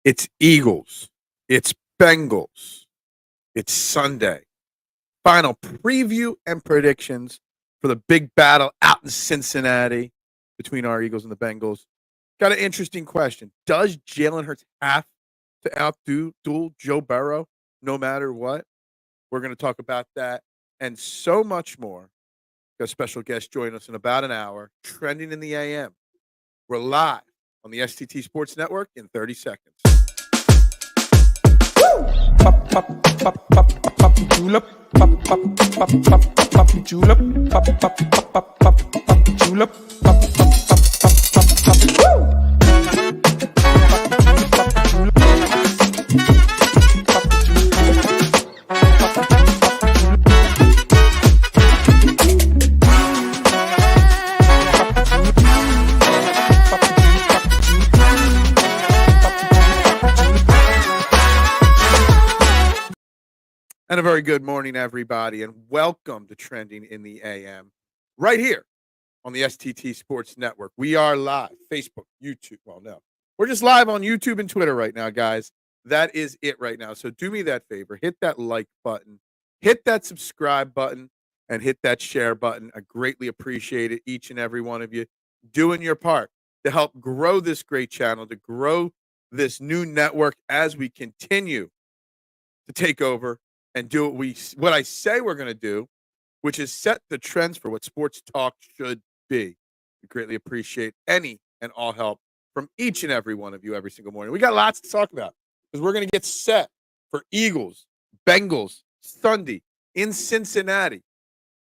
It's Eagles. It's Bengals. It's Sunday. Final preview and predictions for the big battle out in Cincinnati between our Eagles and the Bengals. Got an interesting question. Does Jalen Hurts have to outdo Joe Burrow no matter what? We're going to talk about that and so much more. Got a special guest join us in about an hour. Trending in the AM. We're live on the STT Sports Network in 30 seconds. Pop, pop, pop, pop, pop, pop, julep. Pop, pop, pop, pop, pop, pop, julep. Pop, pop, pop, pop, pop, pop, julep. Pop, pop, pop, pop, pop, pop, woo! And a very good morning, everybody, and welcome to Trending in the AM, right here on the STT Sports Network. We are live, Facebook, YouTube. Well, no, we're just live on YouTube and Twitter right now, guys. That is it right now. So do me that favor, hit that like button, hit that subscribe button, and hit that share button. I greatly appreciate it, each and every one of you doing your part to help grow this great channel, to grow this new network as we continue to take over and do what I say we're going to do, which is set the trends for what sports talk should be. We greatly appreciate any and all help from each and every one of you every single morning. We got lots to talk about because we're going to get set for Eagles, Bengals, Sunday in Cincinnati.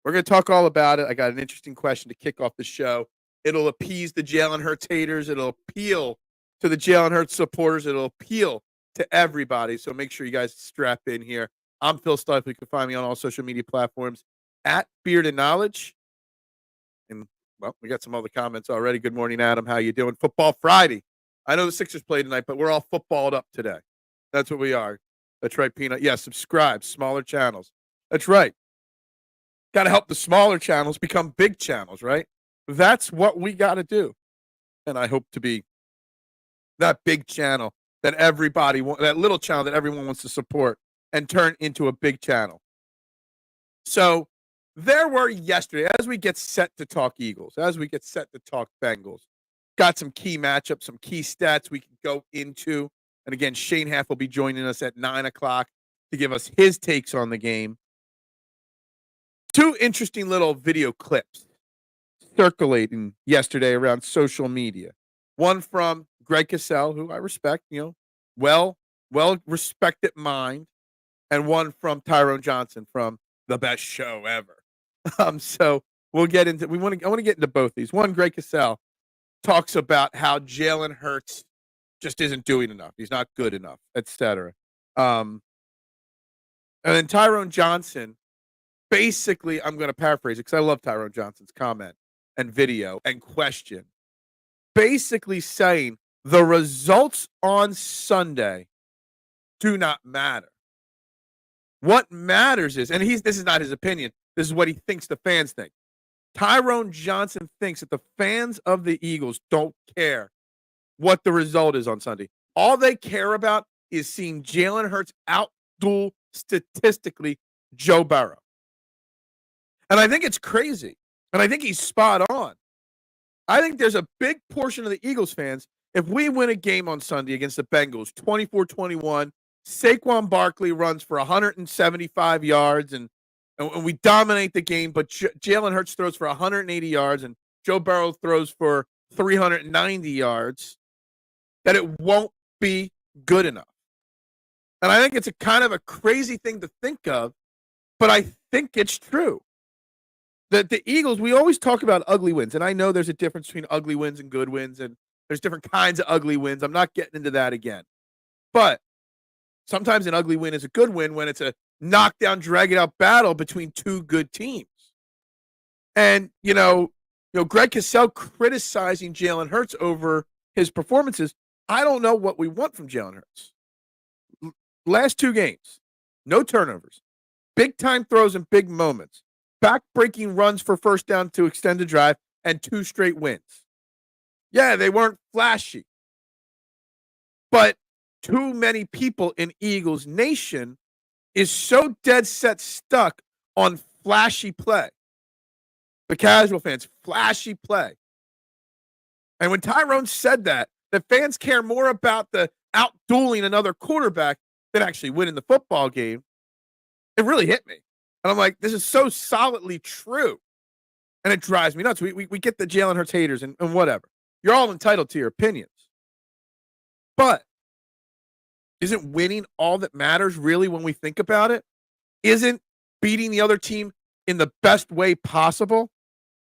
We're going to talk all about it. I got an interesting question to kick off the show. It'll appease the Jalen Hurts haters. It'll appeal to the Jalen Hurts supporters. It'll appeal to everybody. So make sure you guys strap in here. I'm Phil Stiefel. You can find me on all social media platforms at Beard and Knowledge. And, well, we got some other comments already. Good morning, Adam. How you doing? Football Friday. I know the Sixers played tonight, but we're all footballed up today. That's what we are. That's right, Peanut. Yeah, subscribe. Smaller channels. That's right. Got to help the smaller channels become big channels, right? That's what we got to do. And I hope to be that big channel that everybody wants, that little channel that everyone wants to support and turn into a big channel. So there were yesterday, as we get set to talk Eagles, as we get set to talk Bengals, got some key matchups, some key stats we can go into. And again, Shane Haff will be joining us at 9 o'clock to give us his takes on the game. Two interesting little video clips circulating yesterday around social media. One from Greg Cassell, who I respect, well-respected mind. And one from Tyrone Johnson from the best show ever. So we'll get into. I want to get into both these. One, Greg Cassell talks about how Jalen Hurts just isn't doing enough. He's not good enough, etc. And then Tyrone Johnson, basically, I'm going to paraphrase it because I love Tyrone Johnson's comment and video and question. Basically saying the results on Sunday do not matter. What matters is, and this is not his opinion, this is what he thinks the fans think. Tyrone Johnson thinks that the fans of the Eagles don't care what the result is on Sunday. All they care about is seeing Jalen Hurts outduel statistically Joe Burrow. And I think it's crazy. And I think he's spot on. I think there's a big portion of the Eagles fans, if we win a game on Sunday against the Bengals, 24-21, Saquon Barkley runs for 175 yards, and we dominate the game, but Jalen Hurts throws for 180 yards, and Joe Burrow throws for 390 yards, that it won't be good enough. And I think it's a kind of a crazy thing to think of, but I think it's true. That the Eagles, we always talk about ugly wins, and I know there's a difference between ugly wins and good wins, and there's different kinds of ugly wins. I'm not getting into that again. But sometimes an ugly win is a good win when it's a knockdown, drag-it-out battle between two good teams. And, Greg Cassell criticizing Jalen Hurts over his performances. I don't know what we want from Jalen Hurts. Last two games, no turnovers, big-time throws and big moments, back-breaking runs for first down to extend the drive, and 2 straight wins. Yeah, they weren't flashy. But too many people in Eagles Nation is so dead set stuck on flashy play. The casual fans, flashy play. And when Tyrone said that fans care more about the out-dueling another quarterback than actually winning the football game, it really hit me. And I'm like, this is so solidly true. And it drives me nuts. We get the Jalen Hurts haters and whatever. You're all entitled to your opinions. But isn't winning all that matters really when we think about it? Isn't beating the other team in the best way possible?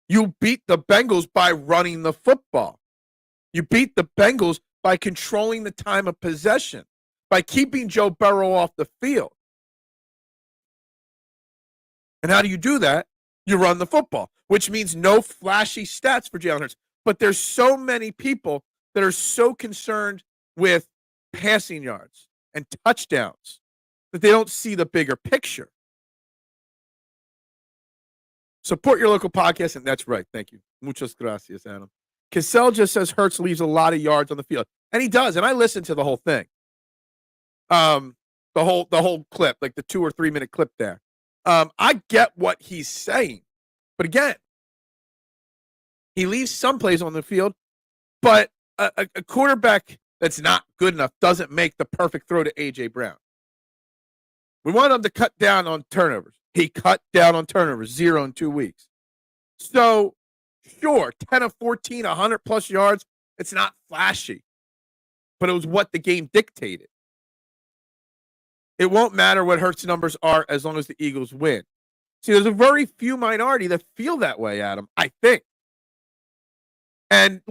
You beat the Bengals by running the football. You beat the Bengals by controlling the time of possession, by keeping Joe Burrow off the field. And how do you do that? You run the football, which means no flashy stats for Jalen Hurts. But there's so many people that are so concerned with passing yards and touchdowns that they don't see the bigger picture. Support your local podcast, and that's right. Thank you. Muchas gracias, Adam. Cassell just says Hurts leaves a lot of yards on the field. And he does, and I listened to the whole thing. The whole clip, like the 2 or 3 minute clip there. I get what he's saying. But again, he leaves some plays on the field, but a quarterback that's not good enough doesn't make the perfect throw to A.J. Brown. We want him to cut down on turnovers. He cut down on turnovers, 0 in 2 weeks. So, sure, 10 of 14, 100-plus yards, it's not flashy. But it was what the game dictated. It won't matter what Hurts' numbers are as long as the Eagles win. See, there's a very few minority that feel that way, Adam, I think. And,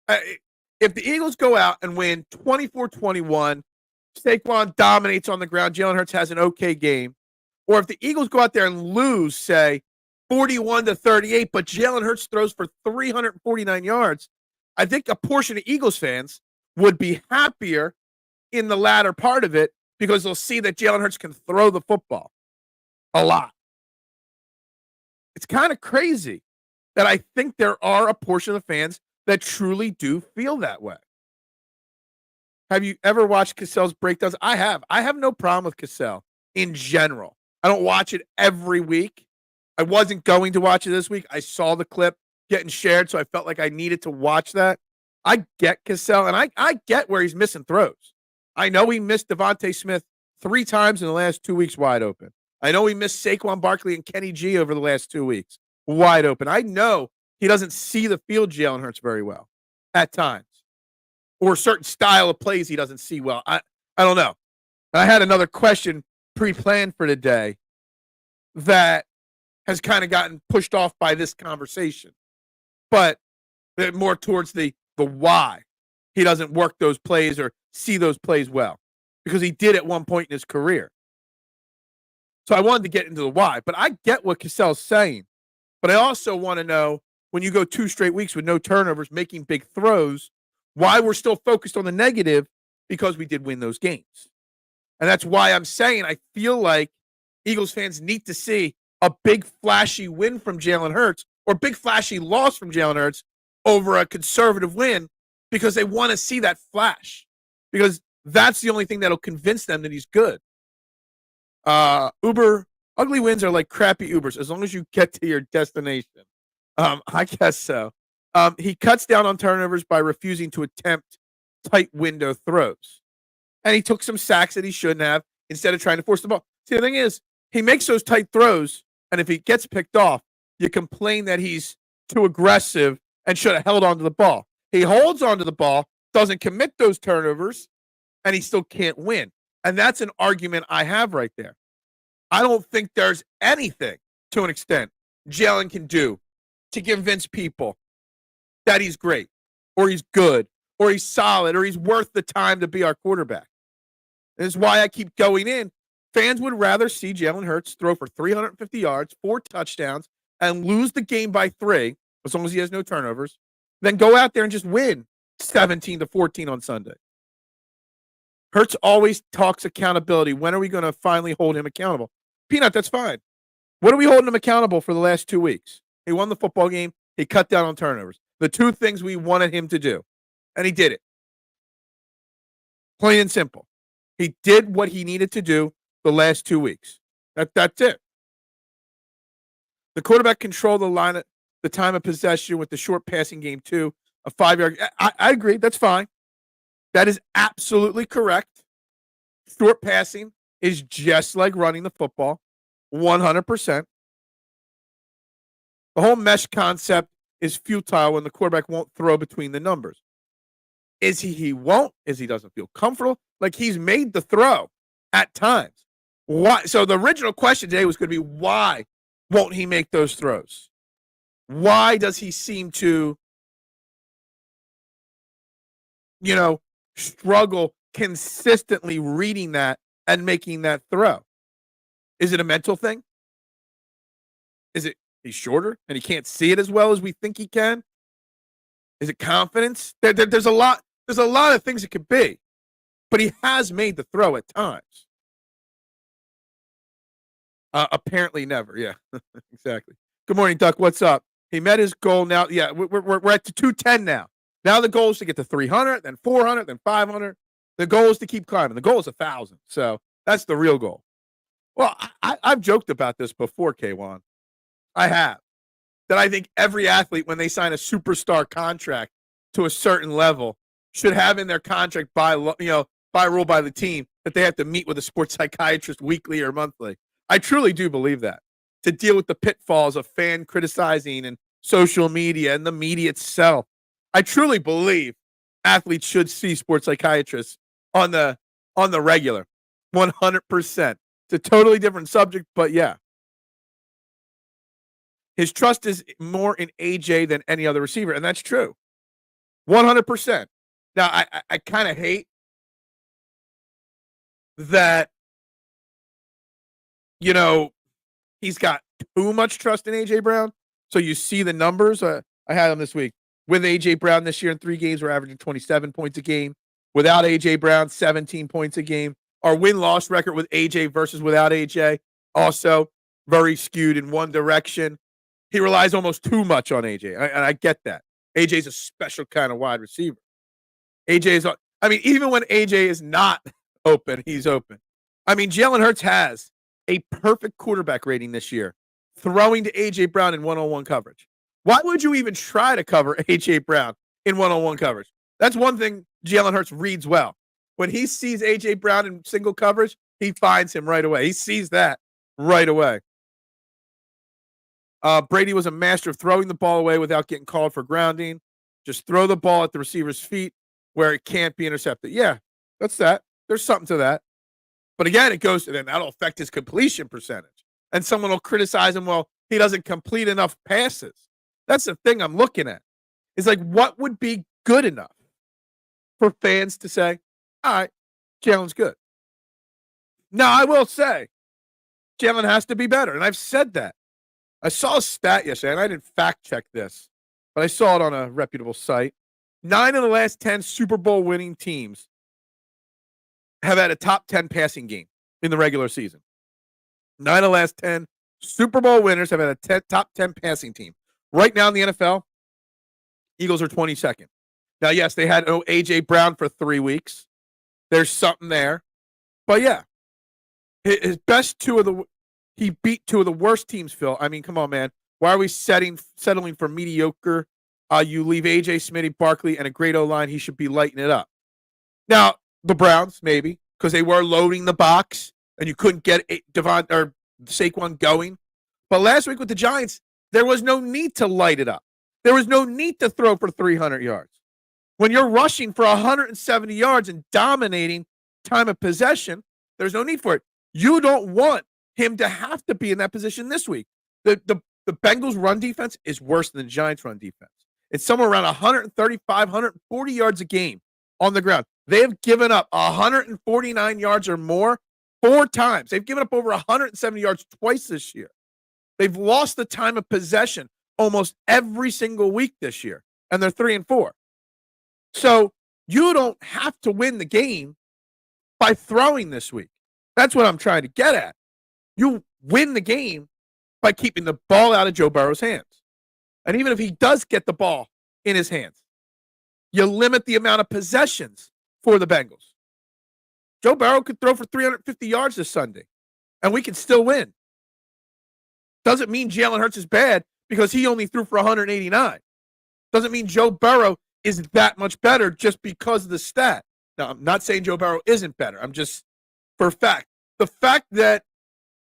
if the Eagles go out and win 24-21, Saquon dominates on the ground, Jalen Hurts has an okay game, or if the Eagles go out there and lose, say, 41-38, but Jalen Hurts throws for 349 yards, I think a portion of Eagles fans would be happier in the latter part of it because they'll see that Jalen Hurts can throw the football a lot. It's kind of crazy that I think there are a portion of fans that truly do feel that way. Have you ever watched Cassell's breakdowns? I have. I have no problem with Cassell in general. I don't watch it every week. I wasn't going to watch it this week. I saw the clip getting shared, so I felt like I needed to watch that. I get Cassell, and I get where he's missing throws. I know he missed Devontae Smith 3 times in the last 2 weeks wide open. I know he missed Saquon Barkley and Kenny G over the last 2 weeks wide open. I know he doesn't see the field, Jalen Hurts, very well at times, or a certain style of plays he doesn't see well. I don't know. I had another question pre-planned for today that has kind of gotten pushed off by this conversation, but more towards the why he doesn't work those plays or see those plays well, because he did at one point in his career. So I wanted to get into the why, but I get what Cassell's saying. But I also want to know, when you go 2 straight weeks with no turnovers, making big throws, why we're still focused on the negative, because we did win those games. And that's why I'm saying I feel like Eagles fans need to see a big flashy win from Jalen Hurts or big flashy loss from Jalen Hurts over a conservative win, because they want to see that flash, because that's the only thing that'll convince them that he's good. Ugly wins are like crappy Ubers as long as you get to your destination. I guess so. He cuts down on turnovers by refusing to attempt tight window throws. And he took some sacks that he shouldn't have instead of trying to force the ball. See, the thing is, he makes those tight throws, and if he gets picked off, you complain that he's too aggressive and should have held on to the ball. He holds on to the ball, doesn't commit those turnovers, and he still can't win. And that's an argument I have right there. I don't think there's anything, to an extent, Jalen can do to convince people that he's great, or he's good, or he's solid, or he's worth the time to be our quarterback. This is why I keep going in. Fans would rather see Jalen Hurts throw for 350 yards, 4 touchdowns, and lose the game by 3, as long as he has no turnovers, than go out there and just win 17-14 on Sunday. Hurts always talks accountability. When are we going to finally hold him accountable? Peanut, that's fine. What are we holding him accountable for the last 2 weeks? He won the football game. He cut down on turnovers. The 2 things we wanted him to do. And he did it. Plain and simple. He did what he needed to do the last 2 weeks. That's it. The quarterback controlled the time of possession with the short passing game too. A 5-yard. I agree. That's fine. That is absolutely correct. Short passing is just like running the football, 100%. The whole mesh concept is futile when the quarterback won't throw between the numbers. Is he won't? Is he doesn't feel comfortable? Like he's made the throw at times. Why? So the original question today was going to be, why won't he make those throws? Why does he seem to, struggle consistently reading that and making that throw? Is it a mental thing? Is it he's shorter and he can't see it as well as we think he can? Is it confidence? There's a lot of things it could be, but he has made the throw at times. Apparently never. Yeah, exactly. Good morning, Duck. What's up? He met his goal now. Yeah, we're at 210 now. Now the goal is to get to 300, then 400, then 500. The goal is to keep climbing. The goal is 1,000. So that's the real goal. Well, I've joked about this before, K1. I have. That I think every athlete, when they sign a superstar contract to a certain level, should have in their contract by rule by the team that they have to meet with a sports psychiatrist weekly or monthly. I truly do believe that, to deal with the pitfalls of fan criticizing and social media and the media itself. I truly believe athletes should see sports psychiatrists on the regular, 100%. It's a totally different subject, but yeah. His trust is more in AJ than any other receiver, and that's true. 100%. Now, I kind of hate that, he's got too much trust in AJ Brown. So you see the numbers. I had him this week. With AJ Brown this year in 3 games, we're averaging 27 points a game. Without AJ Brown, 17 points a game. Our win-loss record with AJ versus without AJ, also very skewed in one direction. He relies almost too much on AJ, and I get that. AJ's a special kind of wide receiver. Even when AJ is not open, he's open. Jalen Hurts has a perfect quarterback rating this year, throwing to AJ Brown in one-on-one coverage. Why would you even try to cover AJ Brown in one-on-one coverage? That's one thing Jalen Hurts reads well. When he sees AJ Brown in single coverage, he finds him right away. He sees that right away. Brady was a master of throwing the ball away without getting called for grounding. Just throw the ball at the receiver's feet where it can't be intercepted. Yeah, that's that. There's something to that. But again, it goes to then that'll affect his completion percentage. And someone will criticize him, well, he doesn't complete enough passes. That's the thing I'm looking at. It's like, what would be good enough for fans to say, all right, Jalen's good. Now, I will say, Jalen has to be better. And I've said that. I saw a stat yesterday, and I didn't fact check this, but I saw it on a reputable site. 9 of the last 10 Super Bowl winning teams have had a top 10 passing game in the regular season. 9 of the last 10 Super Bowl winners have had a top 10 passing team. Right now in the NFL, Eagles are 22nd. Now, yes, they had A.J. Brown for 3 weeks. There's something there. But, yeah, his best he beat 2 of the worst teams, Phil. Come on, man. Why are we settling for mediocre? You leave A.J., Smitty, Barkley, and a great O-line. He should be lighting it up. Now, the Browns, maybe, because they were loading the box, and you couldn't get Saquon going. But last week with the Giants, there was no need to light it up. There was no need to throw for 300 yards. When you're rushing for 170 yards and dominating time of possession, there's no need for it. You don't want him to have to be in that position this week. The Bengals' run defense is worse than the Giants' run defense. It's somewhere around 135, 140 yards a game on the ground. They have given up 149 yards or more 4 times. They've given up over 170 yards twice this year. They've lost the time of possession almost every single week this year, and they're 3-4. So you don't have to win the game by throwing this week. That's what I'm trying to get at. You win the game by keeping the ball out of Joe Burrow's hands. And even if he does get the ball in his hands, you limit the amount of possessions for the Bengals. Joe Burrow could throw for 350 yards this Sunday, and we could still win. Doesn't mean Jalen Hurts is bad because he only threw for 189. Doesn't mean Joe Burrow is that much better just because of the stat. Now, I'm not saying Joe Burrow isn't better. I'm just, for a fact, the fact that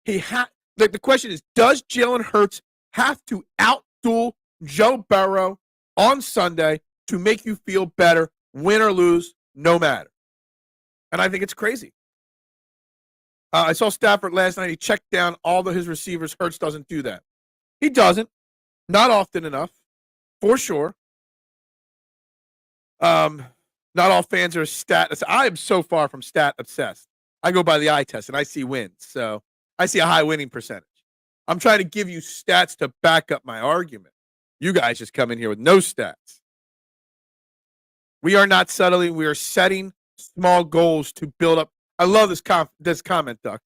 the question is, does Jalen Hurts have to outduel Joe Burrow on Sunday to make you feel better, win or lose, no matter? And I think it's crazy. I saw Stafford last night. He checked down all of his receivers. Hurts doesn't do that. He doesn't. Not often enough, for sure. Not all fans are stat. I am so far from stat obsessed. I go by the eye test, and I see wins. So I see a high winning percentage. I'm trying to give you stats to back up my argument. You guys just come in here with no stats. We are not settling. We are setting small goals to build up. I love this comment, Duck.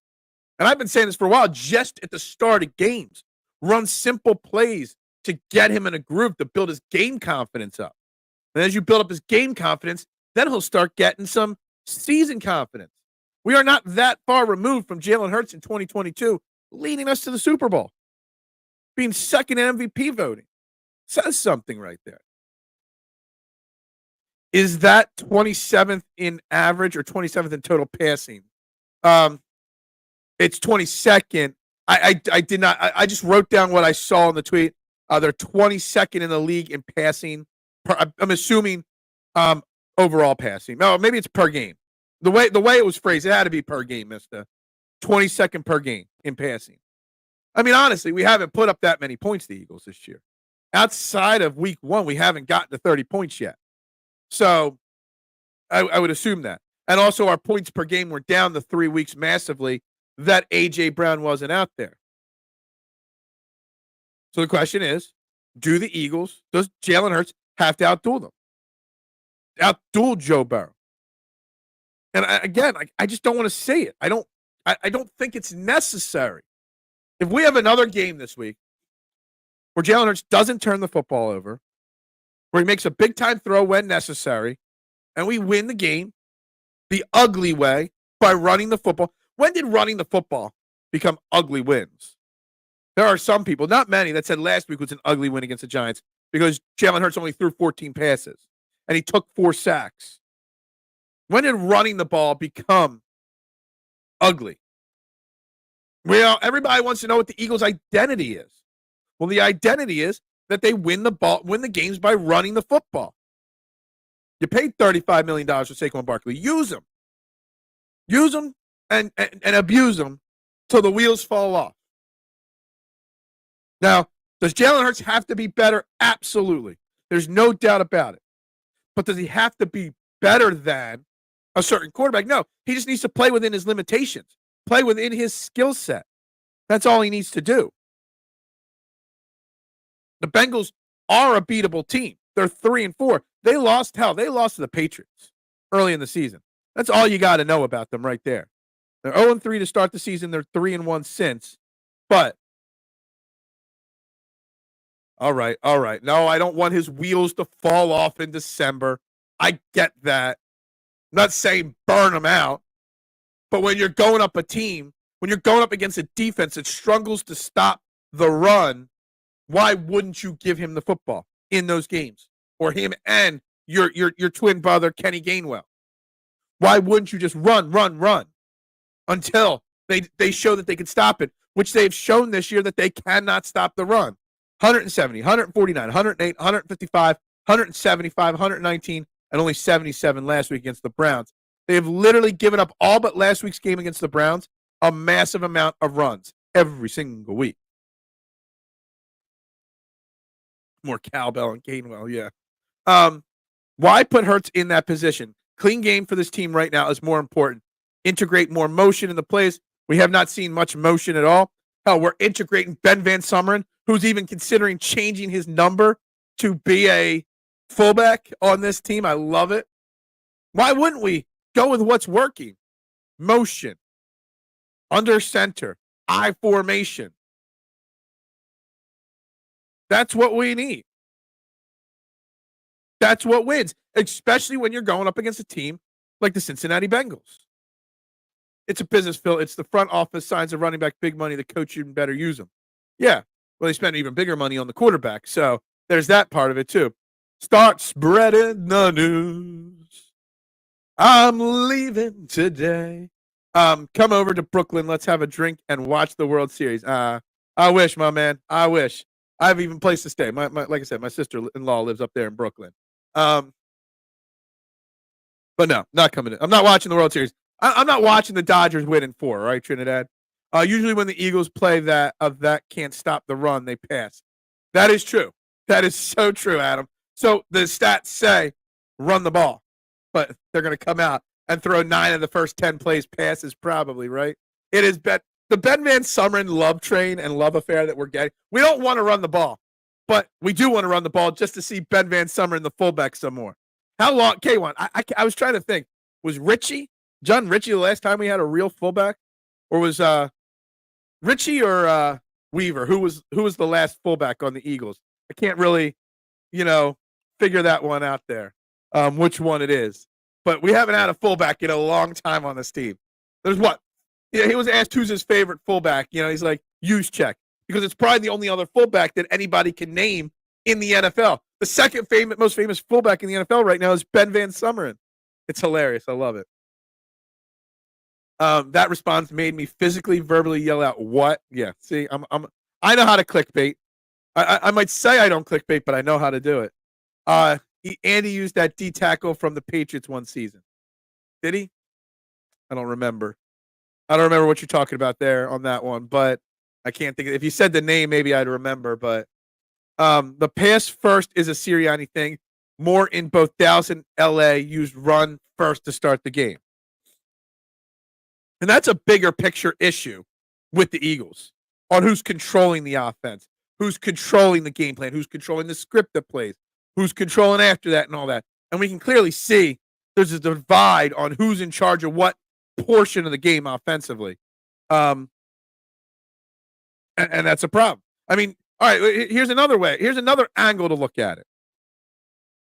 And I've been saying this for a while, just at the start of games. Run simple plays to get him in a groove to build his game confidence up. And as you build up his game confidence, then he'll start getting some season confidence. We are not that far removed from Jalen Hurts in 2022, leading us to the Super Bowl. Being second in MVP voting. Says something right there. Is that 27th in average or 27th in total passing? It's 22nd. I did not. I just wrote down what I saw in the tweet. They're 22nd in the league in passing. I'm assuming overall passing. No, maybe it's per game. The way it was phrased, it had to be per game, mister. 22nd per game in passing. I mean, honestly, we haven't put up that many points, the Eagles, this year. Outside of week 1, we haven't gotten to 30 points yet. So I would assume that. And also our points per game were down the 3 weeks massively that A.J. Brown wasn't out there. So the question is, does Jalen Hurts have to outduel them? Outduel Joe Burrow? And I just don't want to say it. I don't think it's necessary. If we have another game this week where Jalen Hurts doesn't turn the football over, where he makes a big-time throw when necessary, and we win the game the ugly way by running the football. When did running the football become ugly wins? There are some people, not many, that said last week was an ugly win against the Giants because Jalen Hurts only threw 14 passes, and he took 4 sacks. When did running the ball become ugly? Well, everybody wants to know what the Eagles' identity is. Well, the identity is that they win the games by running the football. You paid $35 million for Saquon Barkley. Use them. Use them and abuse them till the wheels fall off. Now, does Jalen Hurts have to be better? Absolutely. There's no doubt about it. But does he have to be better than a certain quarterback? No. He just needs to play within his limitations. Play within his skill set. That's all he needs to do. The Bengals are a beatable team. They're 3-4. They lost to the Patriots early in the season. That's all you got to know about them right there. They're 0-3 to start the season. They're 3-1 since. But all right. No, I don't want his wheels to fall off in December. I get that. I'm not saying burn them out. But when you're going up against a defense that struggles to stop the run, why wouldn't you give him the football in those games? Or him and your twin brother, Kenny Gainwell? Why wouldn't you just run until they show that they can stop it, which they've shown this year that they cannot stop the run. 170, 149, 108, 155, 175, 119, and only 77 last week against the Browns. They have literally given up all but last week's game against the Browns a massive amount of runs every single week. More cowbell and Gainwell, yeah. Why put Hurts in that position? Clean game for this team right now is more important. Integrate more motion in the plays. We have not seen much motion at all. Hell, we're integrating Ben Van Sumeren, who's even considering changing his number to be a fullback on this team. I love it. Why wouldn't we go with what's working? Motion. Under center. I formation. That's what we need. That's what wins, especially when you're going up against a team like the Cincinnati Bengals. It's a business, Phil. It's the front office signs a running back big money. The coach even better use him. Yeah. Well, they spend even bigger money on the quarterback. So there's that part of it, too. Start spreading the news. I'm leaving today. Come over to Brooklyn. Let's have a drink and watch the World Series. I wish, my man. I wish. I have even place to stay. My like I said, my sister-in-law lives up there in Brooklyn. But no, not coming in. I'm not watching the World Series. I'm not watching the Dodgers win in 4, right, Trinidad? Usually when the Eagles play that can't stop the run, they pass. That is true. That is so true, Adam. So the stats say run the ball, but they're going to come out and throw 9 of the first 10 plays passes probably, right? It is the Ben Van Sumeren love train and love affair that we're getting. We don't want to run the ball, but we do want to run the ball just to see Ben Van Sumeren, the fullback, some more. How long? K1, I was trying to think. Was John Ritchie the last time we had a real fullback? Or was Ritchie or Weaver? Who was the last fullback on the Eagles? I can't really, figure that one out there, which one it is. But we haven't had a fullback in a long time on this team. There's what? Yeah, he was asked who's his favorite fullback. He's like, Juszczyk, because it's probably the only other fullback that anybody can name in the NFL. The second most famous fullback in the NFL right now is Ben Van Sumeren. It's hilarious. I love it. That response made me physically, verbally yell out, "What?" Yeah, see, I know how to clickbait. I might say I don't clickbait, but I know how to do it. Andy used that D tackle from the Patriots one season. Did he? I don't remember. I don't remember what you're talking about there on that one, but I can't think. If you said the name, maybe I'd remember. But the pass first is a Sirianni thing. More in both Dallas and LA used run first to start the game. And that's a bigger picture issue with the Eagles on who's controlling the offense, who's controlling the game plan, who's controlling the script that plays, who's controlling after that and all that. And we can clearly see there's a divide on who's in charge of what portion of the game offensively. And that's a problem. I mean, all right, here's another way. Here's another angle to look at it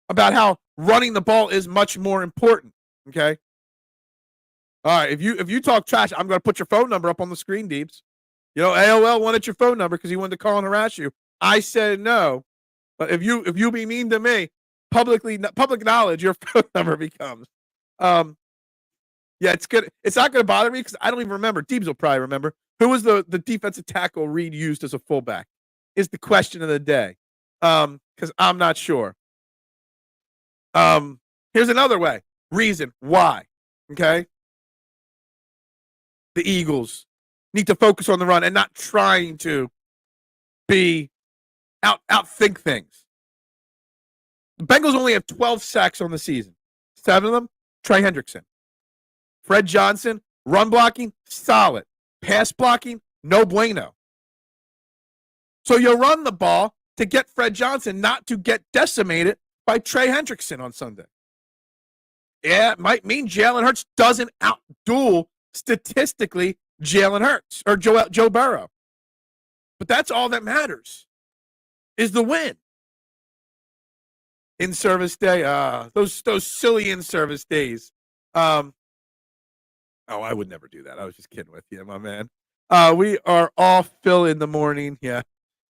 about how running the ball is much more important, okay? All right, if you talk trash, I'm going to put your phone number up on the screen, Deeps. AOL wanted your phone number because he wanted to call and harass you. I said no, but if you be mean to me, public knowledge, your phone number becomes. Yeah, it's good. It's not going to bother me because I don't even remember. Deeps will probably remember. Who was the defensive tackle Reed used as a fullback? Is the question of the day. Because I'm not sure. Here's another way. Reason why. Okay. The Eagles need to focus on the run and not trying to be outthink things. The Bengals only have 12 sacks on the season. 7 of them, Trey Hendrickson. Fred Johnson, run blocking, solid. Pass blocking, no bueno. So you run the ball to get Fred Johnson not to get decimated by Trey Hendrickson on Sunday. Yeah, it might mean Jalen Hurts doesn't outduel statistically Jalen Hurts or Joe Burrow. But that's all that matters is the win. In-service day, those silly in-service days. I would never do that. I was just kidding with you, my man. We are off Phil in the morning. Yeah,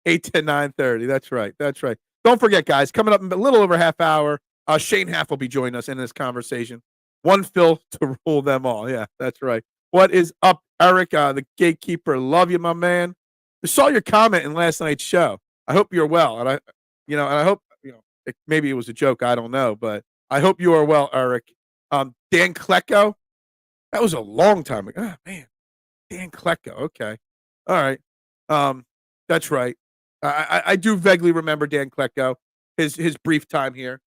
8 to 9:30. That's right. Don't forget, guys, coming up in a little over half hour, Shane Haff will be joining us in this conversation. One Phil to rule them all. Yeah, that's right. What is up, Eric, the gatekeeper? Love you, my man. I saw your comment in last night's show. I hope you're well. And I hope, maybe it was a joke. I don't know, but I hope you are well, Eric. Dan Klecko. That was a long time ago. Oh, man. Dan Klecko. Okay. All right. That's right. I do vaguely remember Dan Klecko, his brief time here.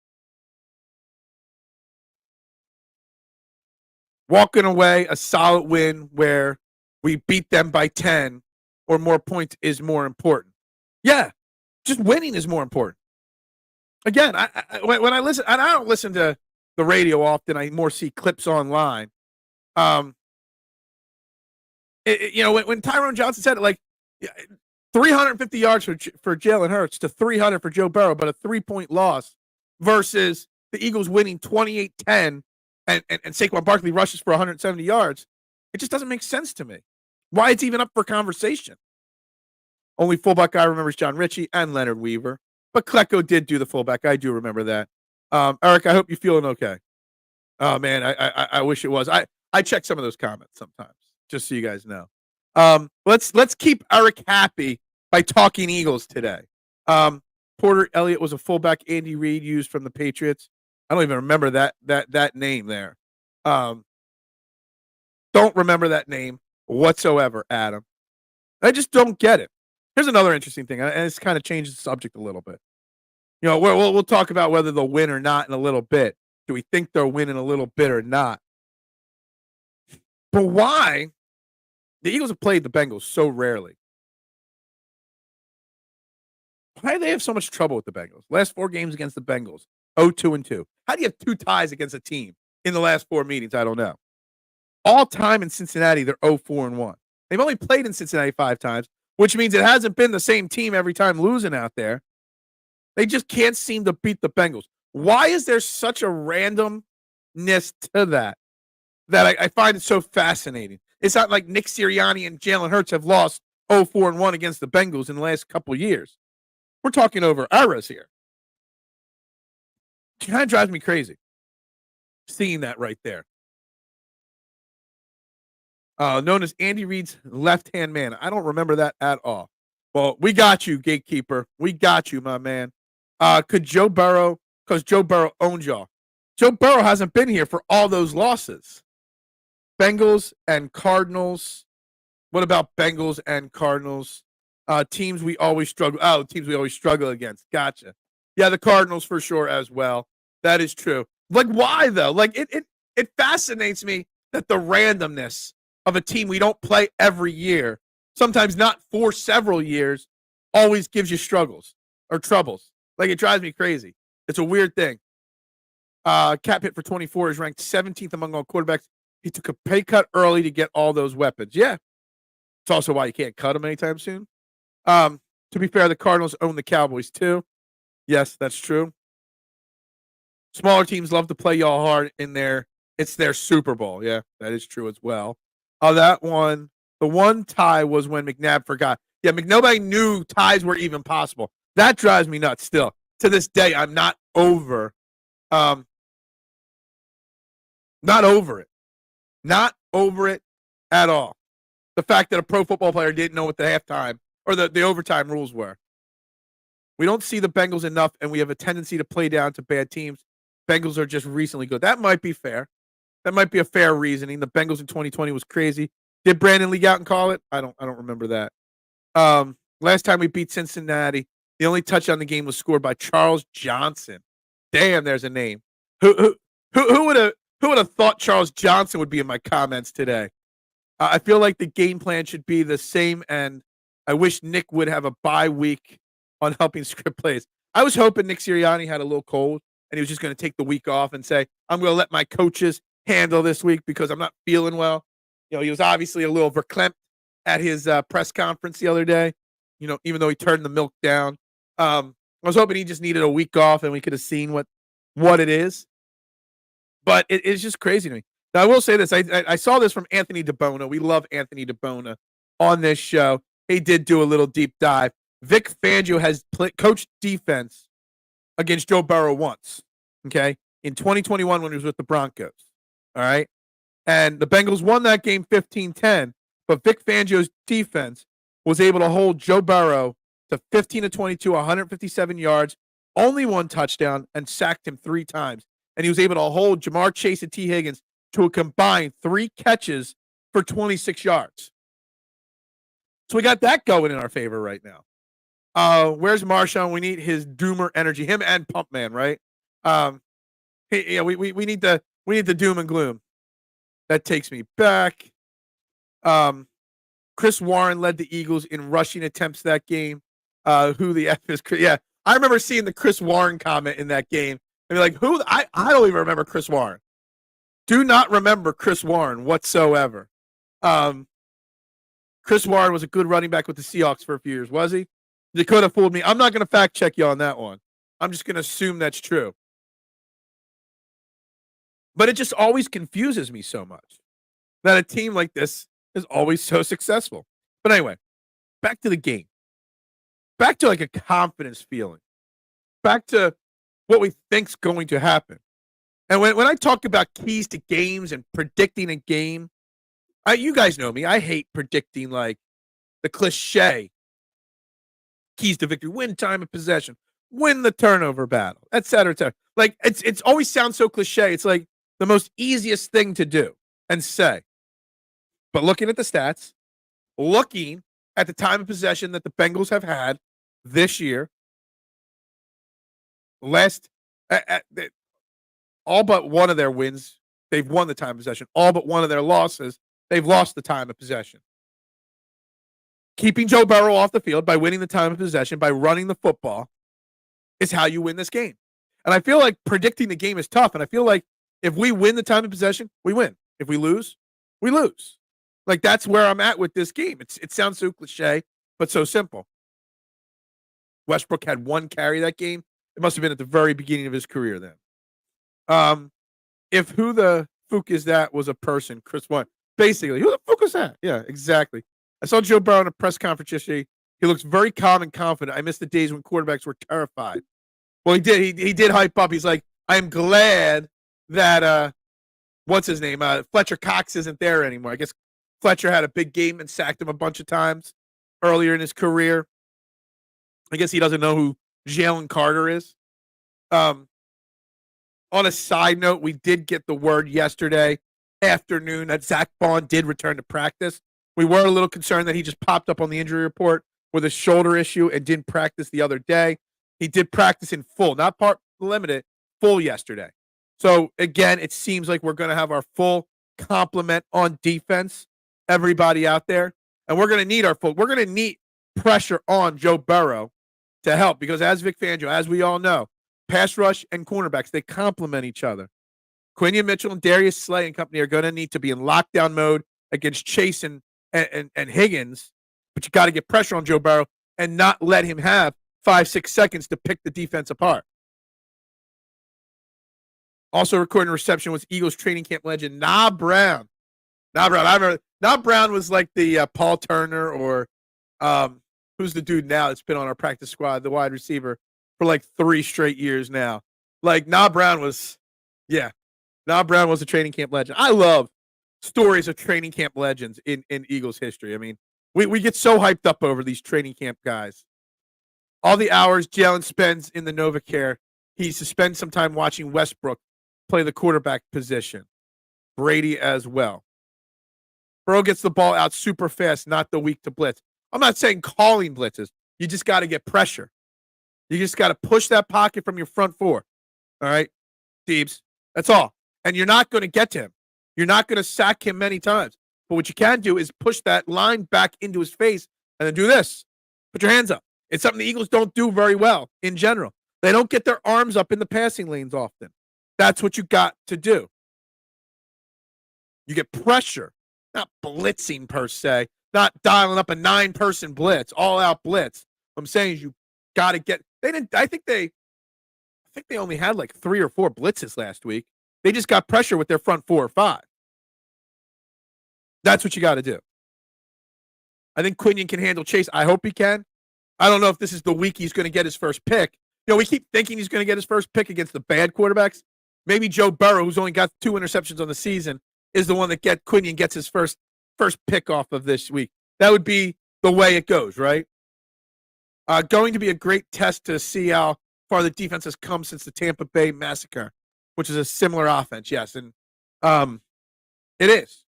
Walking away, a solid win where we beat them by 10 or more points is more important. Yeah, just winning is more important. Again, when I listen, and I don't listen to the radio often, I more see clips online. When Tyrone Johnson said it, like 350 yards for Jalen Hurts to 300 for Joe Burrow, but a 3-point loss versus the Eagles winning 28-10 and Saquon Barkley rushes for 170 yards. It just doesn't make sense to me. Why it's even up for conversation. Only fullback guy remembers John Ritchie and Leonard Weaver. But Klecko did do the fullback. I do remember that. Eric, I hope you're feeling okay. Oh man, I wish it was. I check some of those comments sometimes, just so you guys know. Let's keep Eric happy by talking Eagles today. Porter Elliott was a fullback Andy Reid used from the Patriots. I don't even remember that name there. Don't remember that name whatsoever, Adam. I just don't get it. Here's another interesting thing, and it's kind of changes the subject a little bit. You know, we'll talk about whether they'll win or not in a little bit. Do we think they'll win in a little bit or not? But why? The Eagles have played the Bengals so rarely. Why do they have so much trouble with the Bengals? Last 4 games against the Bengals, 0-2-2. How do you have 2 ties against a team in the last 4 meetings? I don't know. All time in Cincinnati, they're 0-4-1. They've only played in Cincinnati 5 times, which means it hasn't been the same team every time losing out there. They just can't seem to beat the Bengals. Why is there such a randomness to that I find it so fascinating? It's not like Nick Sirianni and Jalen Hurts have lost 0-4-1 against the Bengals in the last couple of years. We're talking over eras here. It kind of drives me crazy seeing that right there. Known as Andy Reid's left-hand man. I don't remember that at all. Well, we got you, gatekeeper. We got you, my man. Could Joe Burrow, because Joe Burrow owns y'all. Joe Burrow hasn't been here for all those losses. Bengals and Cardinals. What about Bengals and Cardinals? Teams we always struggle. Oh, teams we always struggle against. Gotcha. Yeah, the Cardinals for sure as well. That is true. Like, why though? Like, it fascinates me that the randomness of a team we don't play every year, sometimes not for several years, always gives you struggles or troubles. Like, it drives me crazy. It's a weird thing. Cap hit for 24 is ranked 17th among all quarterbacks. He took a pay cut early to get all those weapons. Yeah. It's also why you can't cut him anytime soon. To be fair, the Cardinals own the Cowboys too. Yes, that's true. Smaller teams love to play y'all hard in there. It's their Super Bowl. Yeah, that is true as well. That one, the one tie was when McNabb forgot. Yeah, nobody knew ties were even possible. That drives me nuts still. To this day, I'm not over it. Not over it at all. The fact that a pro football player didn't know what the halftime or the overtime rules were. We don't see the Bengals enough, and we have a tendency to play down to bad teams. Bengals are just recently good. That might be fair. That might be a fair reasoning. The Bengals in 2020 was crazy. Did Brandon league out and call it? I don't remember that. Last time we beat Cincinnati, the only touchdown in the game was scored by Charles Johnson. Damn, there's a name. Who would have thought Charles Johnson would be in my comments today? I feel like the game plan should be the same, and I wish Nick would have a bye week on helping script plays. I was hoping Nick Sirianni had a little cold, and he was just going to take the week off and say, I'm going to let my coaches handle this week because I'm not feeling well. You know, he was obviously a little verklempt at his press conference the other day, you know, even though he turned the milk down. I was hoping he just needed a week off and we could have seen what it is. But it's just crazy to me. Now, I will say this. I saw this from Anthony DeBona. We love Anthony DeBona on this show. He did do a little deep dive. Vic Fangio has coached defense against Joe Burrow once, okay, in 2021 when he was with the Broncos, all right? And the Bengals won that game 15-10, but Vic Fangio's defense was able to hold Joe Burrow to 15-22, 157 yards, only 1 touchdown, and sacked him 3 times. And he was able to hold Jamar Chase and T. Higgins to a combined 3 catches for 26 yards. So we got that going in our favor right now. Where's Marshawn? We need his doomer energy. Him and Pumpman, right? We need the doom and gloom. That takes me back. Chris Warren led the Eagles in rushing attempts that game. Who the F is? Yeah, I remember seeing the Chris Warren comment in that game. I mean, like, who? I don't even remember Chris Warren. Do not remember Chris Warren whatsoever. Chris Warren was a good running back with the Seahawks for a few years, was he? They could have fooled me. I'm not going to fact check you on that one. I'm just going to assume that's true. But it just always confuses me so much. that a team like this is always so successful. But anyway, back to the game. Back to like a confidence feeling. Back to what we think's going to happen. And when I talk about keys to games and predicting a game, you guys know me. I hate predicting like the cliche keys to victory: win time of possession, win the turnover battle, et cetera, et cetera. Like it's always sounds so cliche. It's like the most easiest thing to do and say. But looking at the stats, looking at the time of possession that the Bengals have had this year, all but one of their wins, they've won the time of possession. All but one of their losses, they've lost the time of possession. Keeping Joe Burrow off the field by winning the time of possession, by running the football, is how you win this game. And I feel like predicting the game is tough. And I feel like if we win the time of possession, we win. If we lose, we lose. Like, that's where I'm at with this game. It sounds so cliche, but so simple. Westbrook had one carry that game. It must have been at the very beginning of his career then. If who the fuck is that was a person, Chris won. Basically, who the fuck was that? Yeah, exactly. I saw Joe Burrow in a press conference yesterday. He looks very calm and confident. I miss the days when quarterbacks were terrified. Well, he did. He did hype up. He's like, I'm glad that what's his name? Fletcher Cox isn't there anymore. I guess Fletcher had a big game and sacked him a bunch of times earlier in his career. I guess he doesn't know who Jalen Carter is. On a side note, we did get the word yesterday afternoon that Zach Bond did return to practice. We were a little concerned that he just popped up on the injury report with a shoulder issue and didn't practice the other day. He did practice in full, not part limited, full yesterday. So, again, it seems like we're going to have our full complement on defense, everybody out there. And we're going to need we're going to need pressure on Joe Burrow to help because as Vic Fangio, as we all know, pass rush and cornerbacks, they complement each other. Quinion Mitchell and Darius Slay and company are going to need to be in lockdown mode against Chase and Higgins, but you got to get pressure on Joe Burrow and not let him have 5-6 seconds to pick the defense apart. Also recording reception was Eagles training camp legend Nah Brown. I remember Nah Brown was like the Paul Turner or who's the dude now that's been on our practice squad, the wide receiver for like 3 straight years now. Like Nah Brown was a training camp legend. I love stories of training camp legends in Eagles history. I mean, we get so hyped up over these training camp guys. All the hours Jalen spends in the NovaCare, he spends some time watching Westbrook play the quarterback position. Brady as well. Burrow gets the ball out super fast, not the weak to blitz. I'm not saying calling blitzes. You just got to get pressure. You just got to push that pocket from your front four. All right, Deebs. That's all. And you're not going to get to him. You're not going to sack him many times. But what you can do is push that line back into his face and then do this. Put your hands up. It's something the Eagles don't do very well in general. They don't get their arms up in the passing lanes often. That's what you got to do. You get pressure, not blitzing per se, not dialing up a 9-person blitz, all-out blitz. What I'm saying is you got to get. They didn't. I think they only had like 3 or 4 blitzes last week. They just got pressure with their front 4 or 5. That's what you got to do. I think Quinion can handle Chase. I hope he can. I don't know if this is the week he's going to get his first pick. You know, we keep thinking he's going to get his first pick against the bad quarterbacks. Maybe Joe Burrow, who's only got 2 interceptions on the season, is the one that Quinion gets his first pick off of this week. That would be the way it goes, right? Going to be a great test to see how far the defense has come since the Tampa Bay massacre, which is a similar offense, yes. And it is.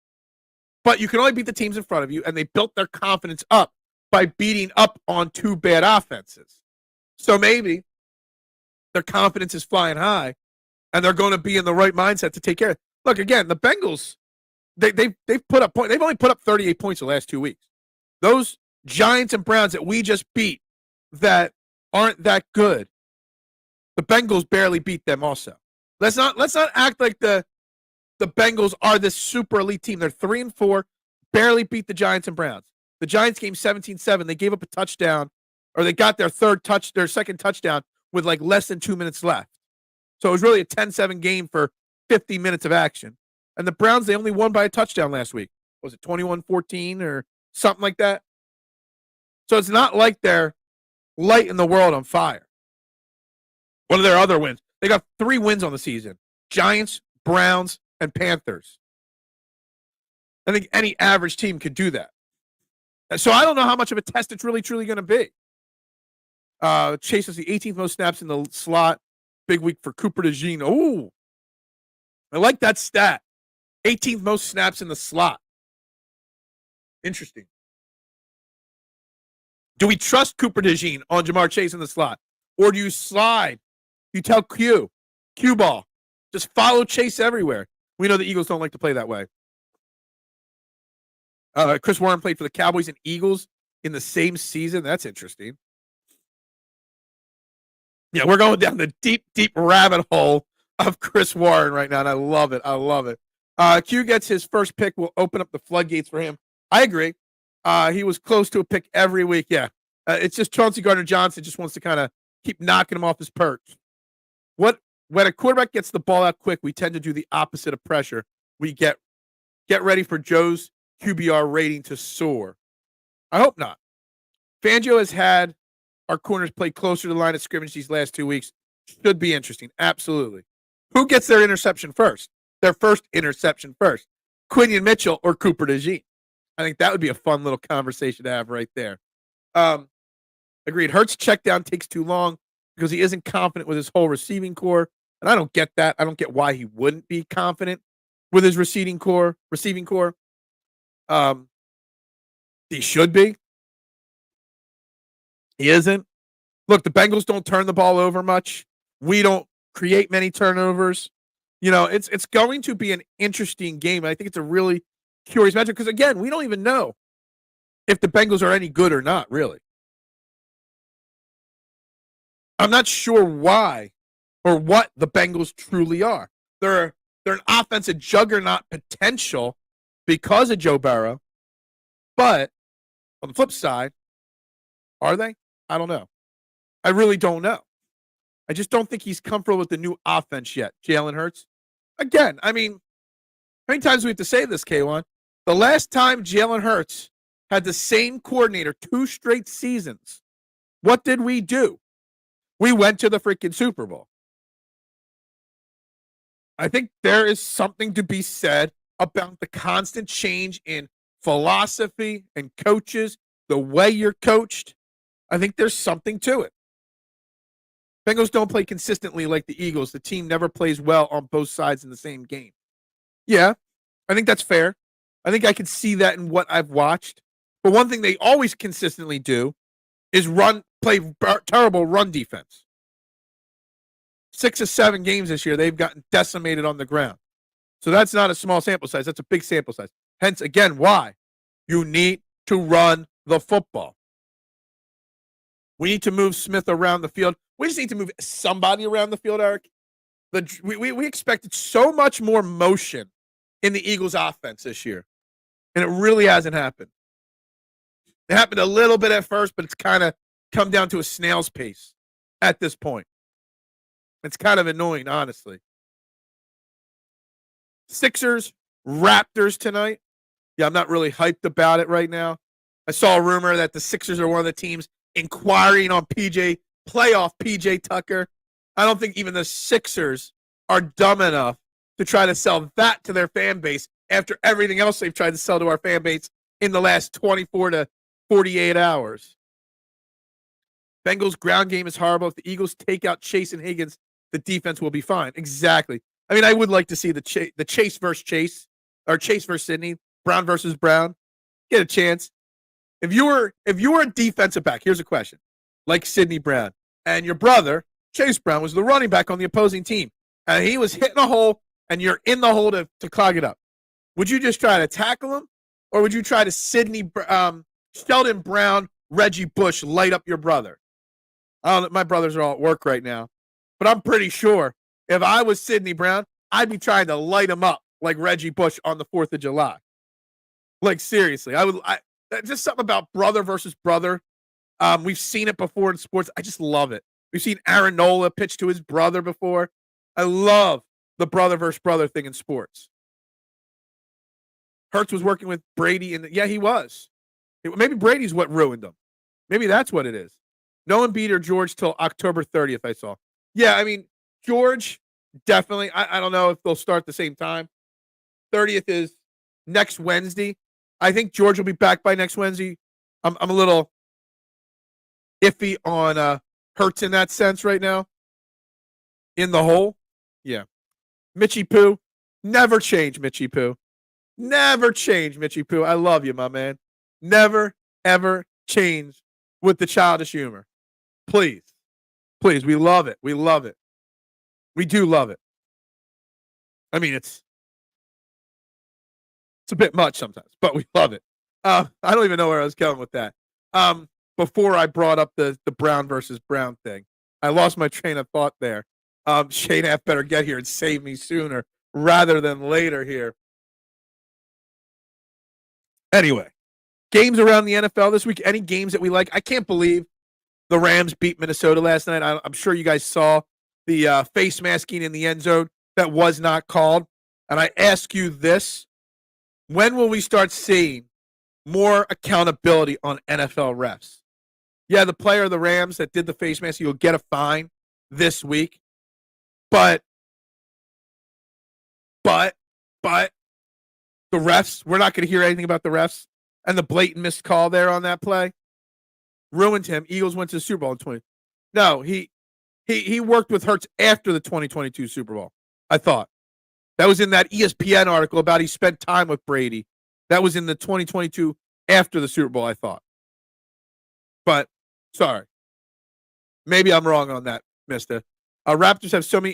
But you can only beat the teams in front of you, and they built their confidence up by beating up on 2 bad offenses. So maybe their confidence is flying high, and they're going to be in the right mindset to take care of it. Look, again, the Bengals, they've put up points. They've only put up 38 points the last 2 weeks. Those Giants and Browns that we just beat that aren't that good, the Bengals barely beat them also. Let's not act like the Bengals are this super elite team. They're 3-4, barely beat the Giants and Browns. The Giants game 17-7. They gave up a touchdown, or they got their second touchdown with like less than 2 minutes left. So it was really a 10-7 game for 50 minutes of action. And the Browns, they only won by a touchdown last week. was it 21-14 or something like that? So it's not like they're lighting the world on fire. One of their other wins, they got 3 wins on the season: Giants, Browns, and Panthers. I think any average team could do that. So I don't know how much of a test it's really, truly going to be. Chase has the 18th most snaps in the slot. Big week for Cooper DeJean. Oh, I like that stat. 18th most snaps in the slot. Interesting. Do we trust Cooper DeJean on Jamar Chase in the slot? Or do you slide? You tell Q ball, just follow Chase everywhere. We know the Eagles don't like to play that way. Chris Warren played for the Cowboys and Eagles in the same season. That's interesting. Yeah, we're going down the deep, deep rabbit hole of Chris Warren right now, and I love it. I love it. Q gets his first pick. Will open up the floodgates for him. I agree. He was close to a pick every week. Yeah. It's just Chauncey Gardner-Johnson just wants to kind of keep knocking him off his perch. When a quarterback gets the ball out quick, we tend to do the opposite of pressure. We get ready for Joe's QBR rating to soar. I hope not. Fangio has had our corners play closer to the line of scrimmage these last 2 weeks. Should be interesting. Absolutely. Who gets their interception first? Their first interception first? Quinion Mitchell or Cooper DeJean? I think that would be a fun little conversation to have right there. Agreed. Hurts check down takes too long because he isn't confident with his whole receiving core. And I don't get that. I don't get why he wouldn't be confident with his receiving core. He should be. He isn't. Look, the Bengals don't turn the ball over much. We don't create many turnovers. You know, it's going to be an interesting game. I think it's a really curious matchup because, again, we don't even know if the Bengals are any good or not, really. I'm not sure why or what the Bengals truly are. They're an offensive juggernaut potential because of Joe Burrow. But on the flip side, are they? I don't know. I really don't know. I just don't think he's comfortable with the new offense yet, Jalen Hurts. Again, I mean, how many times do we have to say this, K1? The last time Jalen Hurts had the same coordinator 2 straight seasons, what did we do? We went to the freaking Super Bowl. I think there is something to be said about the constant change in philosophy and coaches, the way you're coached. I think there's something to it. Bengals don't play consistently like the Eagles. The team never plays well on both sides in the same game. Yeah, I think that's fair. I think I can see that in what I've watched. But one thing they always consistently do is play terrible run defense. 6 of 7 games this year, they've gotten decimated on the ground. So that's not a small sample size. That's a big sample size. Hence, again, why? You need to run the football. We need to move Smith around the field. We just need to move somebody around the field, Eric. We expected so much more motion in the Eagles offense this year, and it really hasn't happened. It happened a little bit at first, but it's kind of come down to a snail's pace at this point. It's kind of annoying, honestly. Sixers, Raptors tonight. Yeah, I'm not really hyped about it right now. I saw a rumor that the Sixers are one of the teams inquiring on playoff PJ Tucker. I don't think even the Sixers are dumb enough to try to sell that to their fan base after everything else they've tried to sell to our fan base in the last 24 to 48 hours. Bengals ground game is horrible. If the Eagles take out Chase and Higgins, the defense will be fine. Exactly. I mean, I would like to see the Chase versus Chase, or Chase versus Sidney, Brown versus Brown. Get a chance. If you were a defensive back, here's a question. Like Sidney Brown, and your brother, Chase Brown, was the running back on the opposing team, and he was hitting a hole, and you're in the hole to clog it up. Would you just try to tackle him, or would you try to Sheldon Brown, Reggie Bush, light up your brother? My brothers are all at work right now, but I'm pretty sure if I was Sidney Brown, I'd be trying to light him up like Reggie Bush on the 4th of July. Like, seriously, just something about brother versus brother. We've seen it before in sports. I just love it. We've seen Aaron Nola pitch to his brother before. I love the brother versus brother thing in sports. Hurts was working with Brady, and yeah, he was. Maybe Brady's what ruined him. Maybe that's what it is. No Embiid or George till October 30th, I saw. Yeah, I mean, George, definitely. I don't know if they'll start the same time. 30th is next Wednesday. I think George will be back by next Wednesday. I'm a little iffy on Hurts in that sense right now. In the hole. Yeah. Mitchie Poo. Never change, Mitchie Poo. Never change, Mitchie Poo. I love you, my man. Never, ever change with the childish humor. Please. Please. We love it. We love it. We do love it. I mean, it's a bit much sometimes, but we love it. I don't even know where I was going with that. Before I brought up the Brown versus Brown thing, I lost my train of thought there. Shane Haff better get here and save me sooner rather than later here. Anyway, games around the NFL this week. Any games that we like? I can't believe the Rams beat Minnesota last night. I'm sure you guys saw the face masking in the end zone that was not called. And I ask you this. When will we start seeing more accountability on NFL refs? Yeah, the player of the Rams that did the face mask, you'll get a fine this week. But the refs, we're not going to hear anything about the refs and the blatant missed call there on that play. Ruined him. Eagles went to the Super Bowl in 20. No, he worked with Hurts after the 2022 Super Bowl, I thought. That was in that ESPN article about he spent time with Brady. That was in the 2022 after the Super Bowl, I thought. But, sorry. Maybe I'm wrong on that, mister. Raptors have so many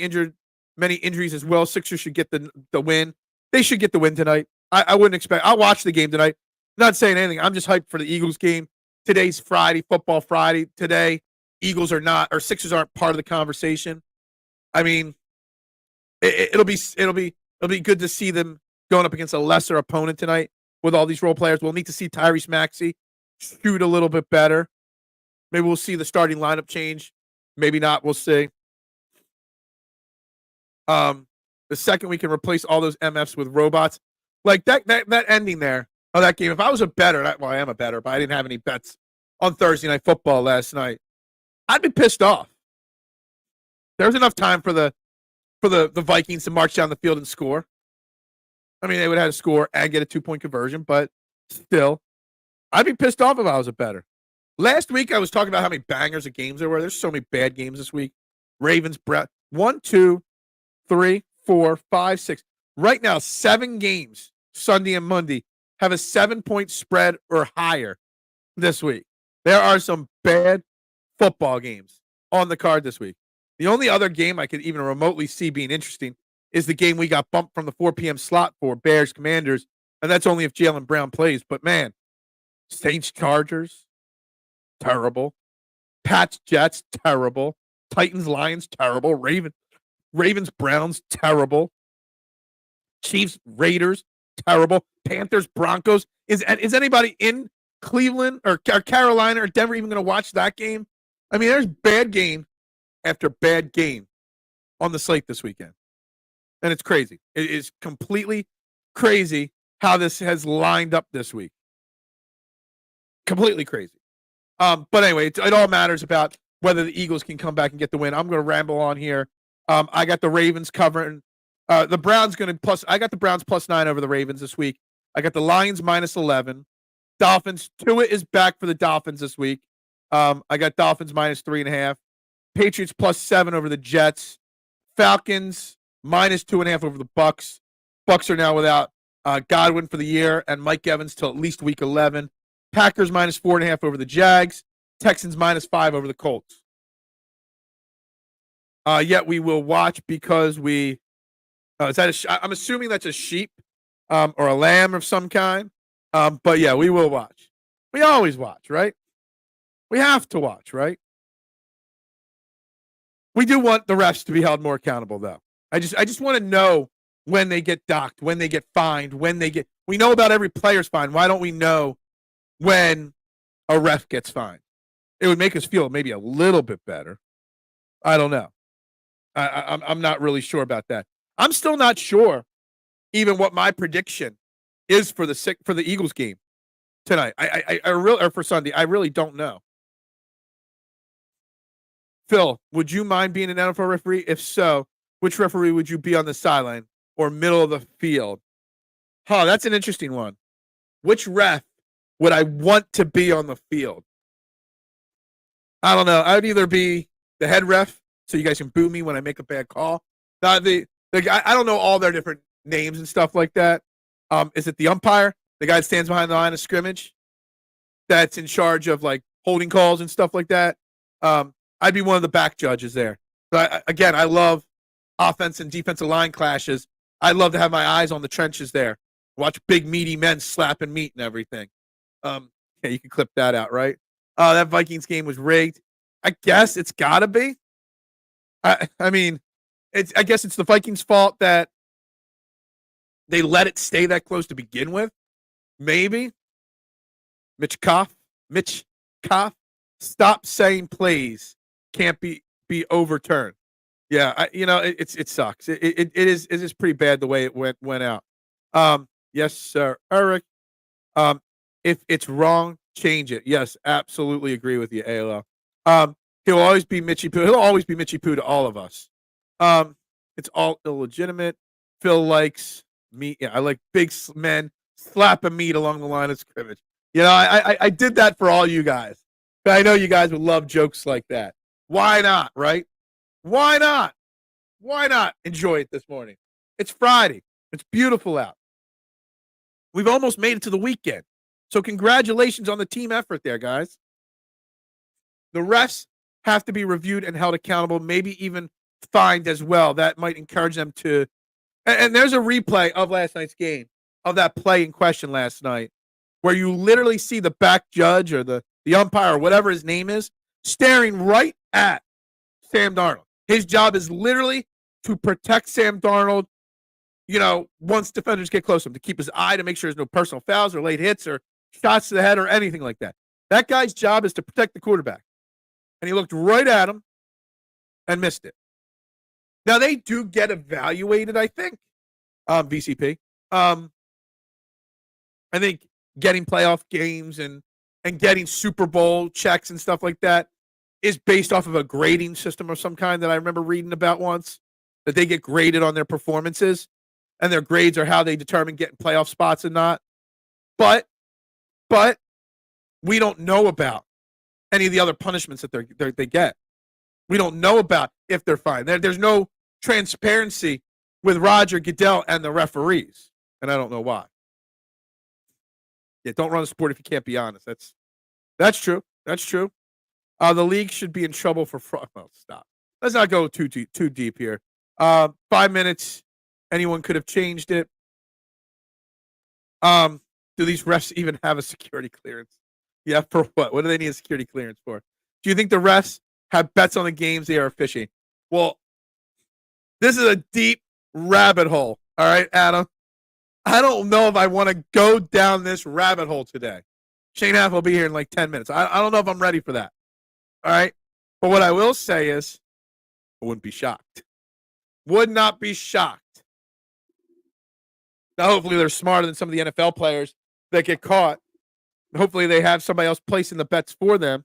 injuries as well. Sixers should get the win. They should get the win tonight. I wouldn't expect. I'll watch the game tonight. Not saying anything. I'm just hyped for the Eagles game. Today's Friday, Football Friday. Today, Eagles are not, or Sixers aren't part of the conversation. I mean, it'll be good to see them going up against a lesser opponent tonight with all these role players. We'll need to see Tyrese Maxey shoot a little bit better. Maybe we'll see the starting lineup change. Maybe not. We'll see. The second we can replace all those MFs with robots, like that ending there of that game. If I was a bettor, well, I am a bettor, but I didn't have any bets on Thursday Night Football last night, I'd be pissed off. There was enough time for the Vikings to march down the field and score. I mean, they would have had to score and get a 2-point conversion, but still, I'd be pissed off if I was a bettor. Last week, I was talking about how many bangers of games there were. There's so many bad games this week. Ravens, 1, 2, 3, 4, 5, 6. Right now, 7 games, Sunday and Monday, have a 7-point spread or higher this week. There are some bad football games on the card this week. The only other game I could even remotely see being interesting is the game we got bumped from the 4 p.m. slot for, Bears Commanders, and that's only if Jaylen Brown plays. But, man, Saints Chargers, terrible. Pats Jets, terrible. Titans Lions, terrible. Ravens Browns, terrible. Chiefs Raiders, terrible. Panthers Broncos. Is anybody in Cleveland or Carolina or Denver even going to watch that game? I mean, there's bad game after bad game on the slate this weekend. And it's crazy. It is completely crazy how this has lined up this week. Completely crazy. But anyway, it all matters about whether the Eagles can come back and get the win. I'm going to ramble on here. I got the Ravens covering. The Browns I got the Browns +9 over the Ravens this week. I got the Lions -11. Dolphins, Tua is back for the Dolphins this week. I got Dolphins -3.5. Patriots +7 over the Jets. Falcons -2.5 over the Bucks. Bucks are now without Godwin for the year and Mike Evans till at least week 11. Packers -4.5 over the Jags. Texans -5 over the Colts. Yet we will watch because we. I'm assuming that's a sheep or a lamb of some kind. But yeah, we will watch. We always watch, right? We have to watch, right? We do want the refs to be held more accountable, though. I just want to know when they get docked, when they get fined, we know about every player's fine. Why don't we know when a ref gets fined? It would make us feel maybe a little bit better. I don't know. I'm not really sure about that. I'm still not sure even what my prediction is for the Eagles game tonight. I really, or for Sunday. I really don't know. Phil, would you mind being an NFL referee? If so, which referee would you be on the sideline or middle of the field? Huh, that's an interesting one. Which ref would I want to be on the field? I don't know. I would either be the head ref, so you guys can boo me when I make a bad call. The guy, I don't know all their different names and stuff like that. Is it the umpire, the guy that stands behind the line of scrimmage, that's in charge of like holding calls and stuff like that? I'd be one of the back judges there. But again, I love offense and defensive line clashes. I'd love to have my eyes on the trenches there. Watch big meaty men slapping meat and everything. Yeah, you can clip that out, right? That Vikings game was rigged. I guess it's got to be. I mean, I guess it's the Vikings' fault that they let it stay that close to begin with. Maybe. Mitch Koff, stop saying plays can't be overturned. Yeah, it sucks. It is pretty bad the way it went out. Yes, sir, Eric. If it's wrong, change it. Yes, absolutely agree with you, ALO. He'll always be Mitchy Poo. He'll always be Mitchy Poo to all of us. It's all illegitimate. Phil likes meat. Yeah, I like big men slapping meat along the line of scrimmage. I did that for all you guys. But I know you guys would love jokes like that. Why not, right? Why not? Why not enjoy it this morning? It's Friday. It's beautiful out. We've almost made it to the weekend. So congratulations on the team effort there, guys. The refs have to be reviewed and held accountable, maybe even fined as well. That might encourage them to. And there's a replay of last night's game, of that play in question last night, where you literally see the back judge or the umpire or whatever his name is staring right at Sam Darnold. His job is literally to protect Sam Darnold, once defenders get close to him, to keep his eye, to make sure there's no personal fouls or late hits or shots to the head or anything like that. That guy's job is to protect the quarterback. And he looked right at him and missed it. Now, they do get evaluated, I think, VCP. I think getting playoff games and getting Super Bowl checks and stuff like that is based off of a grading system of some kind that I remember reading about once, that they get graded on their performances, and their grades are how they determine getting playoff spots and not. But we don't know about any of the other punishments that they get. We don't know about if they're fined. There's no transparency with Roger Goodell and the referees, and I don't know why. Yeah, don't run a sport if you can't be honest. That's true. That's true. The league should be in trouble for fraud. Well, stop. Let's not go too deep here. 5 minutes. Anyone could have changed it. Do these refs even have a security clearance? Yeah, for what? What do they need a security clearance for? Do you think the refs have bets on the games they are officiating? Well, this is a deep rabbit hole. All right, Adam. I don't know if I want to go down this rabbit hole today. Shane Haff will be here in like 10 minutes. I don't know if I'm ready for that. All right. But what I will say is, I wouldn't be shocked. Would not be shocked. Now, hopefully they're smarter than some of the NFL players that get caught. Hopefully they have somebody else placing the bets for them.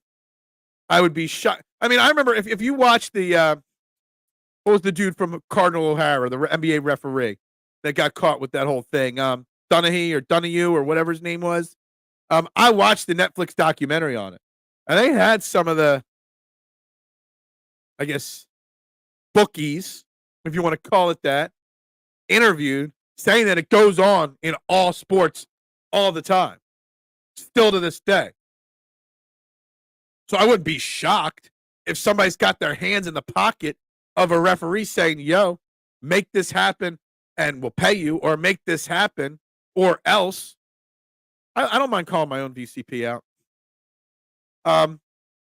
I would be shocked. I mean, I remember if you watch what was the dude from Cardinal O'Hara, the NBA referee that got caught with that whole thing, Donahue or whatever his name was. I watched the Netflix documentary on it, and they had some of the, I guess, bookies, if you want to call it that, interviewed, saying that it goes on in all sports all the time, still to this day. So I wouldn't be shocked if somebody's got their hands in the pocket of a referee saying, yo, make this happen and we'll pay you, or make this happen or else. I don't mind calling my own VCP out.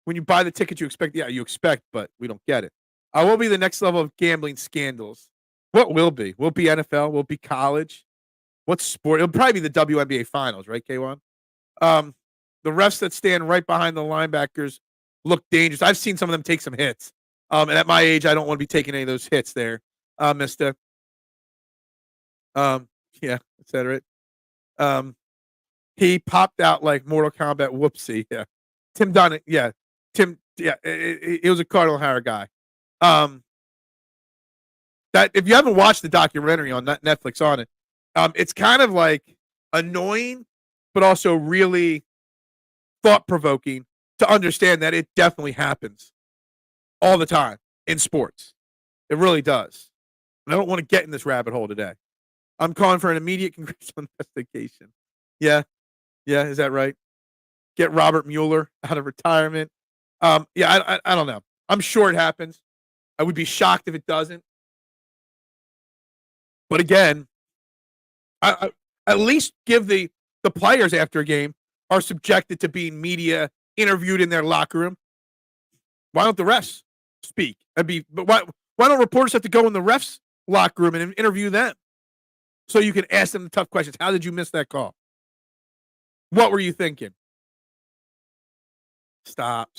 When you buy the ticket, you expect, but we don't get it. What will be the next level of gambling scandals? What will be? Will it be NFL? Will it be college? What sport? It'll probably be the WNBA finals, right, K1? The refs that stand right behind the linebackers look dangerous. I've seen some of them take some hits. And at my age, I don't want to be taking any of those hits there, mister. Yeah, et cetera. He popped out like Mortal Kombat whoopsie. Yeah. Tim Dunn. Yeah. Tim. Yeah. He was a Cardinal Hire guy. That if you haven't watched the documentary on Netflix on it, it's kind of like annoying, but also really thought provoking to understand that it definitely happens all the time in sports. It really does. And I don't want to get in this rabbit hole today. I'm calling for an immediate congressional investigation. Yeah. Yeah. Is that right? Get Robert Mueller out of retirement. Yeah. I don't know. I'm sure it happens. I would be shocked if it doesn't. But again, I at least give the players after a game are subjected to being media interviewed in their locker room. Why don't the refs speak? But why don't reporters have to go in the refs locker room and interview them so you can ask them the tough questions? How did you miss that call? What were you thinking? Stop.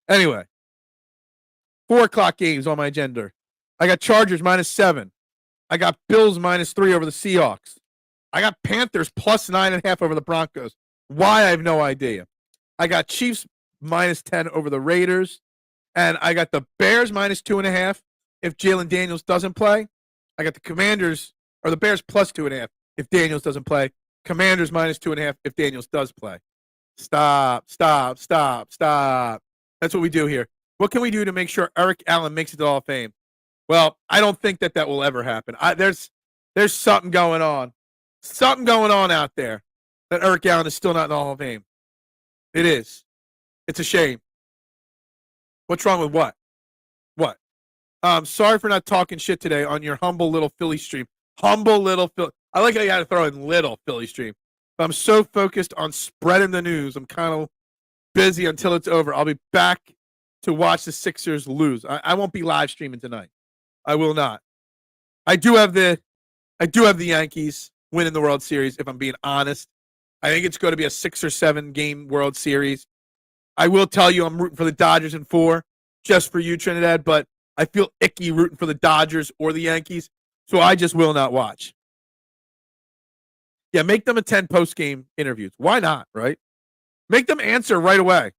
Anyway, 4:00 games on my agenda. I got Chargers -7. I got Bills -3 over the Seahawks. I got Panthers +9.5 over the Broncos. Why, I have no idea. I got Chiefs -10 over the Raiders. And I got the Bears -2.5 if Jalen Daniels doesn't play. I got the Commanders, or the Bears +2.5 if Daniels doesn't play. Commanders -2.5 if Daniels does play. Stop. That's what we do here. What can we do to make sure Eric Allen makes it to the Hall of Fame? Well, I don't think that will ever happen. There's something going on. Something going on out there that Eric Allen is still not in the Hall of Fame. It is. It's a shame. What's wrong with what? What? Sorry for not talking shit today on your humble little Philly stream. Humble little Philly. I like how you had to throw in little Philly stream. But I'm so focused on spreading the news. I'm kind of busy until it's over. I'll be back to watch the Sixers lose. I won't be live streaming tonight. I will not. I do have the Yankees winning the World Series, if I'm being honest. I think it's going to be a 6 or 7 game World Series. I will tell you I'm rooting for the Dodgers in 4, just for you, Trinidad, but I feel icky rooting for the Dodgers or the Yankees, so I just will not watch. Yeah, make them attend post-game interviews. Why not, right? Make them answer right away.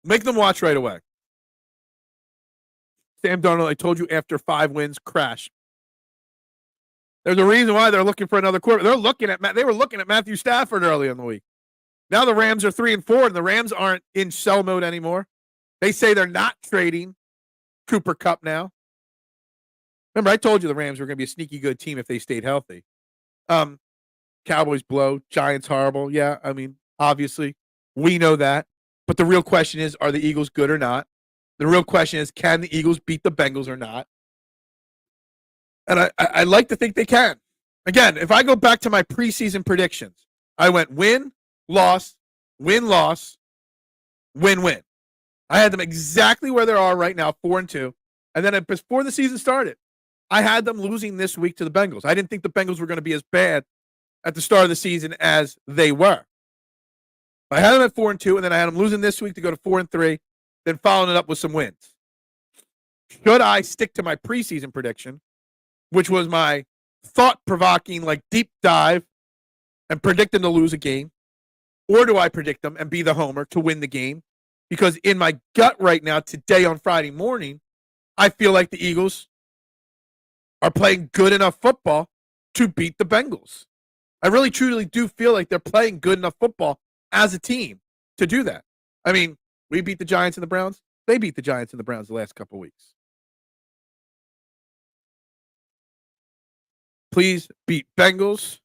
Make them watch right away. Sam Darnold, I told you after 5 wins, crash. There's a reason why they're looking for another quarterback. They were looking at Matthew Stafford early in the week. Now the Rams are 3-4, and the Rams aren't in sell mode anymore. They say they're not trading Cooper Kupp now. Remember, I told you the Rams were going to be a sneaky good team if they stayed healthy. Cowboys blow, Giants horrible. Yeah, I mean, obviously, we know that. But the real question is, are the Eagles good or not? The real question is, can the Eagles beat the Bengals or not? And I like to think they can. Again, if I go back to my preseason predictions, I went win, loss, win, loss, win. I had them exactly where they are right now, 4-2. And then before the season started, I had them losing this week to the Bengals. I didn't think the Bengals were going to be as bad at the start of the season as they were. I had them at 4-2, and then I had them losing this week to go to 4-3, then following it up with some wins. Should I stick to my preseason prediction, which was my thought-provoking, like deep dive and predict them to lose a game, or do I predict them and be the homer to win the game? Because in my gut right now, today on Friday morning, I feel like the Eagles are playing good enough football to beat the Bengals. I really, truly do feel like they're playing good enough football as a team to do that. I mean, we beat the Giants and the Browns. They beat the Giants and the Browns the last couple of weeks. Please beat Bengals.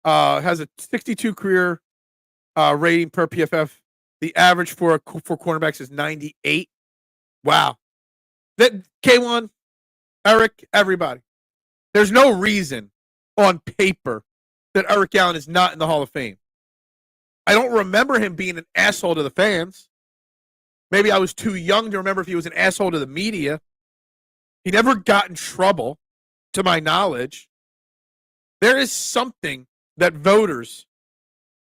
Has a 62 career rating per PFF. The average for cornerbacks is 98. Wow. That K1, Eric, everybody. There's no reason on paper that Eric Allen is not in the Hall of Fame. I don't remember him being an asshole to the fans. Maybe I was too young to remember if he was an asshole to the media. He never got in trouble, to my knowledge. There is something that voters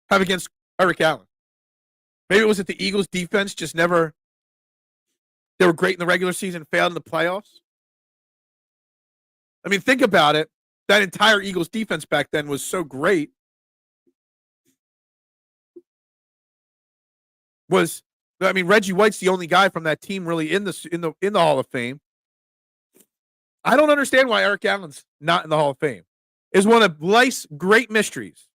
have against Eric Allen. Maybe it was that the Eagles' defense just never, they were great in the regular season, failed in the playoffs. I mean, think about it. That entire Eagles defense back then was so great. Reggie White's the only guy from that team really in the Hall of Fame. I don't understand why Eric Allen's not in the Hall of Fame. Is one of life's great mysteries.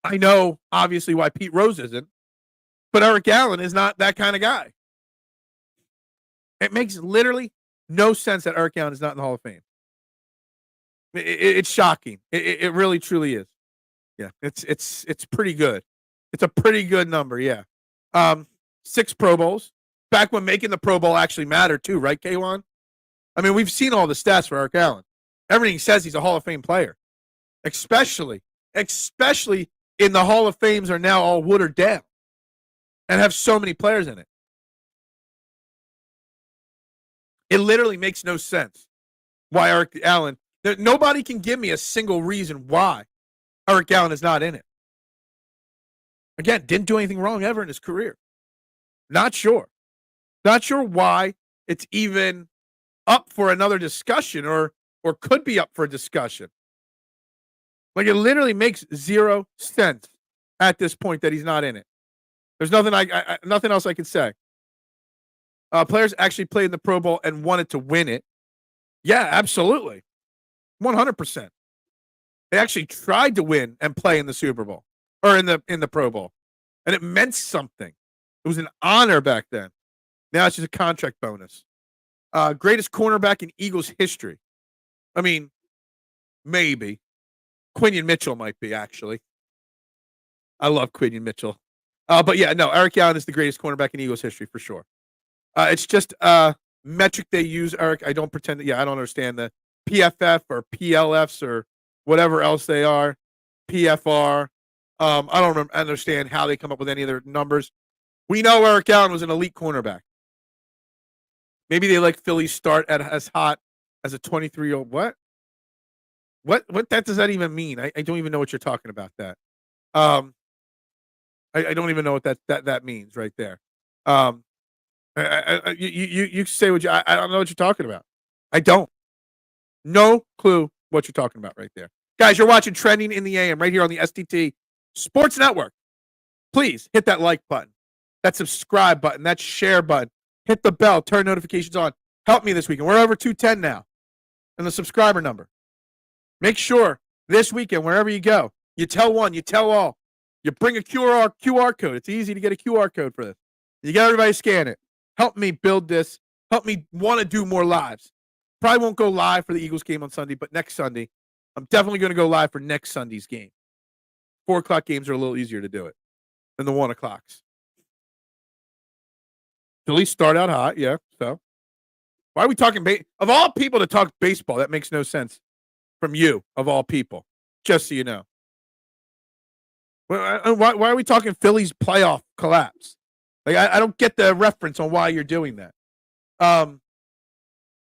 I know, obviously, why Pete Rose isn't, but Eric Allen is not that kind of guy. It makes literally no sense that Eric Allen is not in the Hall of Fame. It's shocking. It really, truly is. Yeah, it's pretty good. It's a pretty good number, yeah. 6 Pro Bowls. Back when making the Pro Bowl actually mattered too, right, K1? I mean, we've seen all the stats for Eric Allen. Everything says he's a Hall of Fame player. Especially in the Hall of Fames are now all watered down and have so many players in it. It literally makes no sense why Eric Allen, nobody can give me a single reason why Eric Allen is not in it. Again, didn't do anything wrong ever in his career. Not sure. Not sure why it's even up for another discussion or could be up for a discussion. Like, it literally makes 0 sense at this point that he's not in it. There's nothing nothing else I can say. Players actually played in the Pro Bowl and wanted to win it. Yeah, absolutely. 100%. They actually tried to win and play in the Super Bowl or in the Pro Bowl. And it meant something. It was an honor back then. Now it's just a contract bonus. Greatest cornerback in Eagles history. I mean, maybe. Quinion Mitchell might be, actually. I love Quinion Mitchell. But yeah, no, Eric Allen is the greatest cornerback in Eagles history for sure. It's just a metric they use, Eric. I don't pretend that, I don't understand the PFF or PLFs or whatever else they are. PFR. I don't understand how they come up with any of their numbers. We know Eric Allen was an elite cornerback. Maybe they like Philly's start at as hot as a 23-year-old. What that does that even mean? I don't even know what you're talking about that. I don't even know what that means right there. You say what I don't know what you're talking about. I don't. No clue what you're talking about right there. Guys, you're watching Trending in the AM right here on the STT Sports Network. Please hit that like button, that subscribe button, that share button. Hit the bell, turn notifications on. Help me this weekend. We're over 210 now and the subscriber number. Make sure this weekend, wherever you go, you tell one, you tell all. You bring a QR code. It's easy to get a QR code for this. You get everybody scan it. Help me build this. Help me want to do more lives. Probably won't go live for the Eagles game on Sunday, but next Sunday, I'm definitely going to go live for next Sunday's game. 4 o'clock games are a little easier to do it than the 1 o'clocks. Philly start out hot, yeah. So why are we talking of all people to talk baseball? That makes no sense from you, of all people. Just so you know. Why are we talking Philly's playoff collapse? Like, I don't get the reference on why you're doing that.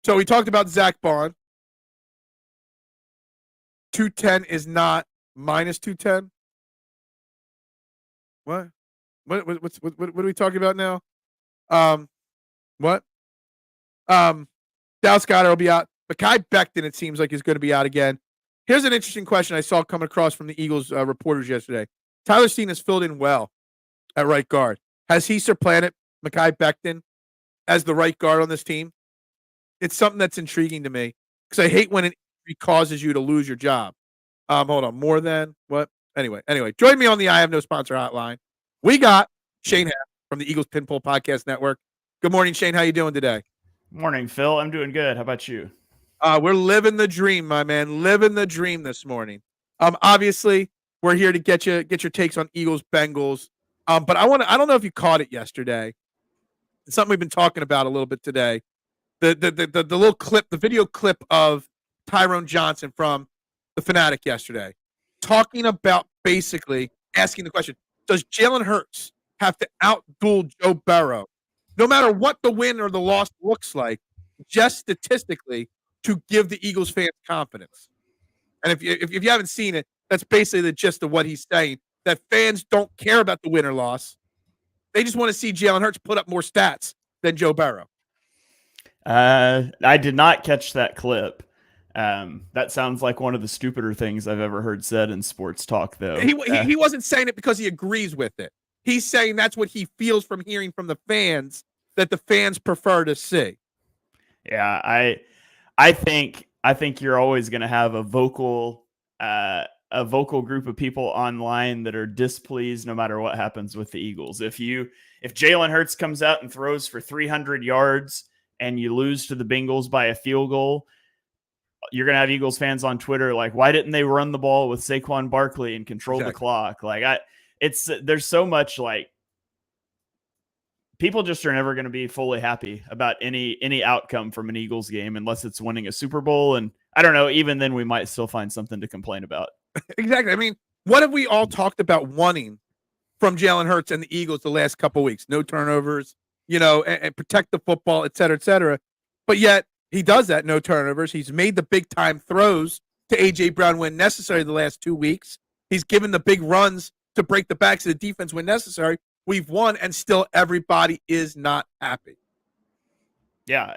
So we talked about Zach Bond. 210 is not minus 210. What are we talking about now? What? Dallas Goedert will be out. Mekhi Becton, it seems like, is going to be out again. Here's an interesting question I saw coming across from the Eagles reporters yesterday. Tyler Steen has filled in well at right guard. Has he supplanted Mekhi Becton as the right guard on this team? It's something that's intriguing to me because I hate when an injury causes you to lose your job. Hold on. More than what? Anyway, join me on the I Have No Sponsor hotline. We got Shane Haff from the Eagles Pinpoll Podcast Network. Good morning, Shane. How you doing today? Morning, Phil. I'm doing good. How about you? We're living the dream, my man. Living the dream this morning. Obviously, we're here to get your takes on Eagles Bengals. But I don't know if you caught it yesterday. It's something we've been talking about a little bit today. The little clip, the video clip of Tyrone Johnson from the Fanatic yesterday, talking about basically asking the question: does Jalen Hurts have to outduel Joe Burrow, no matter what the win or the loss looks like, just statistically, to give the Eagles fans confidence? And if you haven't seen it, that's basically the gist of what he's saying, that fans don't care about the win or loss. They just want to see Jalen Hurts put up more stats than Joe Burrow. I did not catch that clip. That sounds like one of the stupider things I've ever heard said in sports talk, though. He wasn't saying it because he agrees with it. He's saying that's what he feels from hearing from the fans, that the fans prefer to see. Yeah, I think you're always going to have a vocal group of people online that are displeased no matter what happens with the Eagles. If Jalen Hurts comes out and throws for 300 yards and you lose to the Bengals by a field goal, you're going to have Eagles fans on Twitter like, why didn't they run the ball with Saquon Barkley and control the clock? Like there's so much, like, people just are never going to be fully happy about any outcome from an Eagles game unless it's winning a Super Bowl. And I don't know, even then we might still find something to complain about. Exactly. I mean, what have we all talked about wanting from Jalen Hurts and the Eagles the last couple of weeks? No turnovers, and protect the football, et cetera, et cetera. But yet he does that, no turnovers. He's made the big time throws to A.J. Brown when necessary the last 2 weeks. He's given the big runs to break the backs of the defense when necessary. We've won, and still everybody is not happy. Yeah,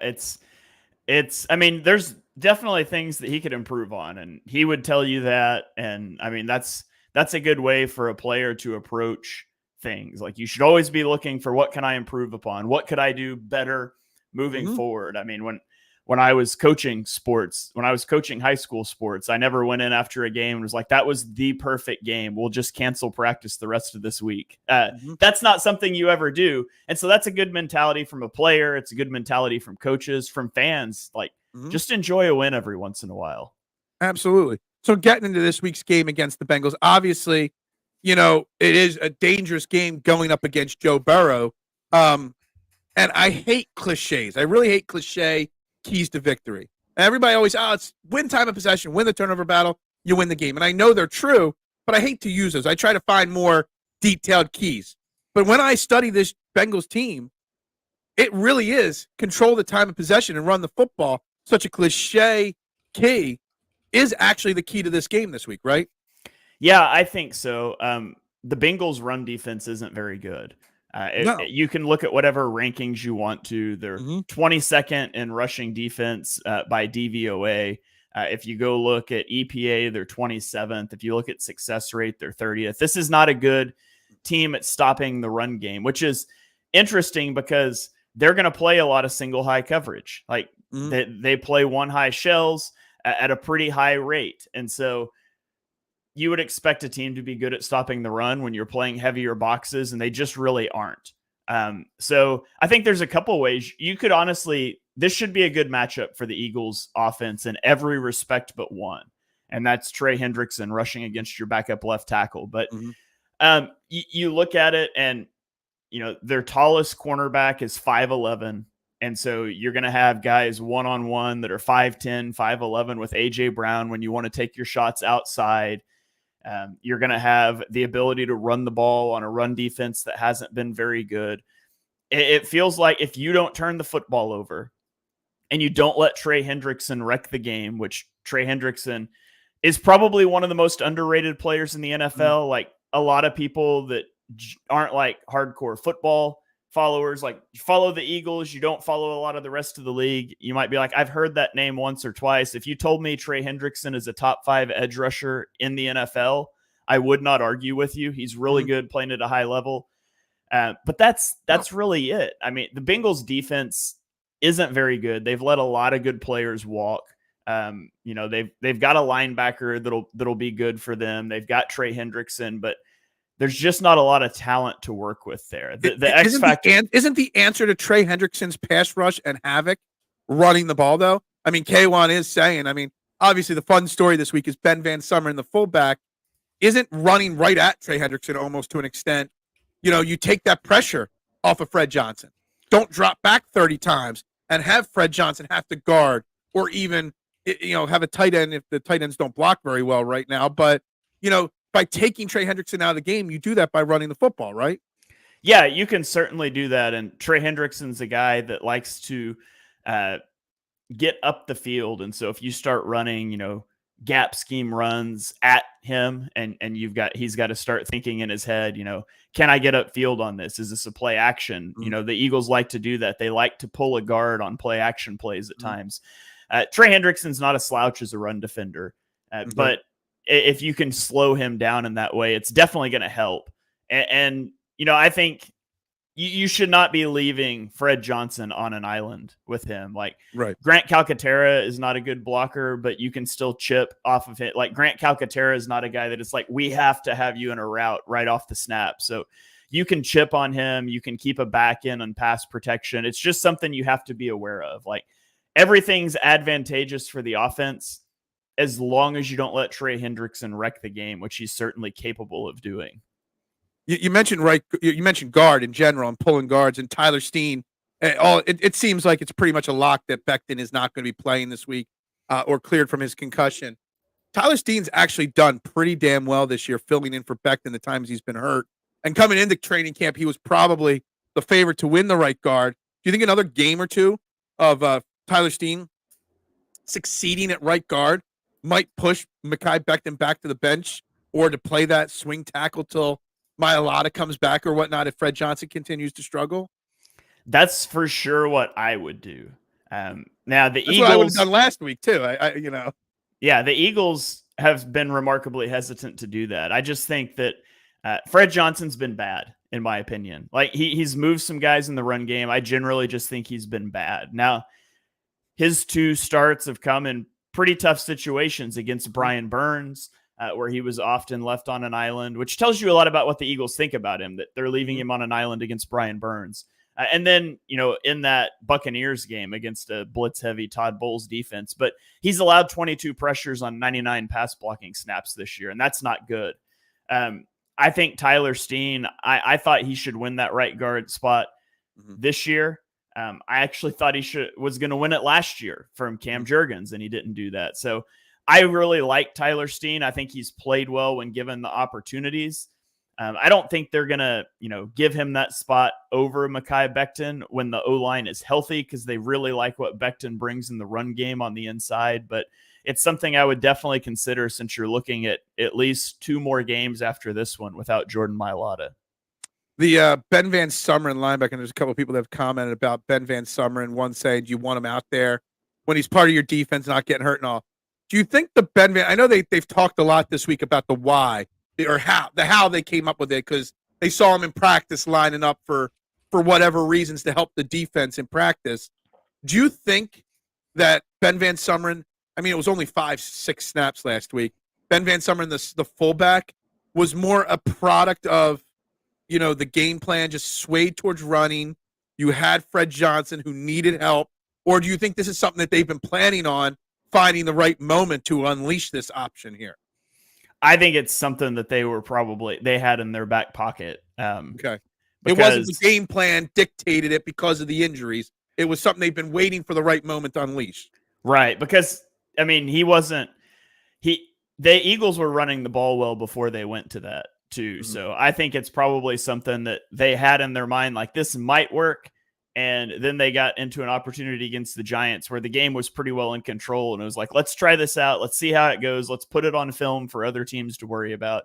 I mean, there's definitely things that he could improve on, and he would tell you that. And I mean, that's a good way for a player to approach things. Like, you should always be looking for, what can I improve upon? What could I do better moving forward? I mean, when I was coaching sports, when I was coaching high school sports, I never went in after a game and was like, that was the perfect game, we'll just cancel practice the rest of this week. That's not something you ever do. And so that's a good mentality from a player. It's a good mentality from coaches, from fans. Like, just enjoy a win every once in a while. Absolutely. So getting into this week's game against the Bengals, obviously, it is a dangerous game going up against Joe Burrow. And I hate cliches. I really hate cliche keys to victory. And everybody always, it's win time of possession, win the turnover battle, you win the game. And I know they're true, but I hate to use those. I try to find more detailed keys. But when I study this Bengals team, it really is control the time of possession and run the football. Such a cliche key is actually the key to this game this week, right? Yeah, I think so. The Bengals' run defense isn't very good. No. You can look at whatever rankings you want to. They're 22nd in rushing defense by DVOA. If you go look at EPA, they're 27th. If you look at success rate, they're 30th. This is not a good team at stopping the run game, which is interesting because they're going to play a lot of single high coverage. Like, they play one high shells at a pretty high rate. And so you would expect a team to be good at stopping the run when you're playing heavier boxes, and they just really aren't. So I think there's a couple ways you could honestly, this should be a good matchup for the Eagles offense in every respect but one. And that's Trey Hendrickson rushing against your backup left tackle. But you look at it, and their tallest cornerback is 5'11". And so you're going to have guys one-on-one that are 5'10", 5'11" with A.J. Brown when you want to take your shots outside. You're going to have the ability to run the ball on a run defense that hasn't been very good. It feels like if you don't turn the football over and you don't let Trey Hendrickson wreck the game, which Trey Hendrickson is probably one of the most underrated players in the NFL. Like, a lot of people that aren't like hardcore football followers, like, you follow the Eagles, you don't follow a lot of the rest of the league. You might be like, I've heard that name once or twice. If you told me Trey Hendrickson is a top 5 edge rusher in the NFL, I would not argue with you. He's really good playing at a high level. But that's really it. I mean, the Bengals defense isn't very good. They've let a lot of good players walk. They've got a linebacker that'll be good for them. They've got Trey Hendrickson, but there's just not a lot of talent to work with there. The X factor isn't the answer to Trey Hendrickson's pass rush and havoc running the ball, though. I mean, K1 is saying, obviously the fun story this week is Ben Van Summer in the fullback isn't running right at Trey Hendrickson almost to an extent. You take that pressure off of Fred Johnson. Don't drop back 30 times and have Fred Johnson have to guard, or even, have a tight end if the tight ends don't block very well right now. But, by taking Trey Hendrickson out of the game, you do that by running the football, right? Yeah, you can certainly do that. And Trey Hendrickson's a guy that likes to get up the field. And so if you start running, gap scheme runs at him, and he's got to start thinking in his head, can I get upfield on this? Is this a play action? The Eagles like to do that. They like to pull a guard on play action plays at times. Trey Hendrickson's not a slouch as a run defender, but if you can slow him down in that way, it's definitely going to help. And I think you should not be leaving Fred Johnson on an island with him. Like Grant Calcaterra is not a good blocker, but you can still chip off of it. Like Grant Calcaterra is not a guy that it's like, we have to have you in a route right off the snap. So you can chip on him. You can keep a back end on pass protection. It's just something you have to be aware of. Like everything's advantageous for the offense as long as you don't let Trey Hendrickson wreck the game, which he's certainly capable of doing. You mentioned you mentioned guard in general and pulling guards, and Tyler Steen. It seems like it's pretty much a lock that Becton is not going to be playing this week or cleared from his concussion. Tyler Steen's actually done pretty damn well this year, filling in for Becton the times he's been hurt. And coming into training camp, he was probably the favorite to win the right guard. Do you think another game or two of Tyler Steen succeeding at right guard might push Mekhi Becton back to the bench or to play that swing tackle till Mailata comes back or whatnot if Fred Johnson continues to struggle? That's for sure what I would do. Now the That's Eagles, what I would have done last week too. Yeah, the Eagles have been remarkably hesitant to do that. I just think that Fred Johnson's been bad, in my opinion. Like he's moved some guys in the run game. I generally just think he's been bad. Now, his 2 starts have come in pretty tough situations against Brian Burns, where he was often left on an island, which tells you a lot about what the Eagles think about him, that they're leaving him on an island against Brian Burns. And then, in that Buccaneers game against a blitz-heavy Todd Bowles defense, but he's allowed 22 pressures on 99 pass blocking snaps this year, and that's not good. I think Tyler Steen, I thought he should win that right guard spot this year. I actually thought he was going to win it last year from Cam Jurgens, and he didn't do that. So I really like Tyler Steen. I think he's played well when given the opportunities. I don't think they're going to, give him that spot over Mekhi Becton when the O-line is healthy, because they really like what Becton brings in the run game on the inside. But it's something I would definitely consider since you're looking at least 2 more games after this one without Jordan Mailata. The Ben Van Sumeren linebacker, and there's a couple of people that have commented about Ben Van Sumeren, one saying, do you want him out there when he's part of your defense, not getting hurt and all? Do you think the Ben Van, I know they've talked a lot this week about the why or how they came up with it, because they saw him in practice lining up for whatever reasons to help the defense in practice. Do you think that Ben Van Sumeren, I mean, it was only 5-6 snaps last week, Ben Van Sumeren, the fullback, was more a product of, the game plan just swayed towards running? You had Fred Johnson who needed help, or do you think this is something that they've been planning on, finding the right moment to unleash this option here? I think it's something that they had in their back pocket. Okay. It wasn't the game plan dictated it because of the injuries. It was something they've been waiting for the right moment to unleash. Right. Because, I mean, the Eagles were running the ball well before they went to that too. Mm-hmm. So I think it's probably something that they had in their mind, like this might work. And then they got into an opportunity against the Giants where the game was pretty well in control. And it was like, let's try this out. Let's see how it goes. Let's put it on film for other teams to worry about,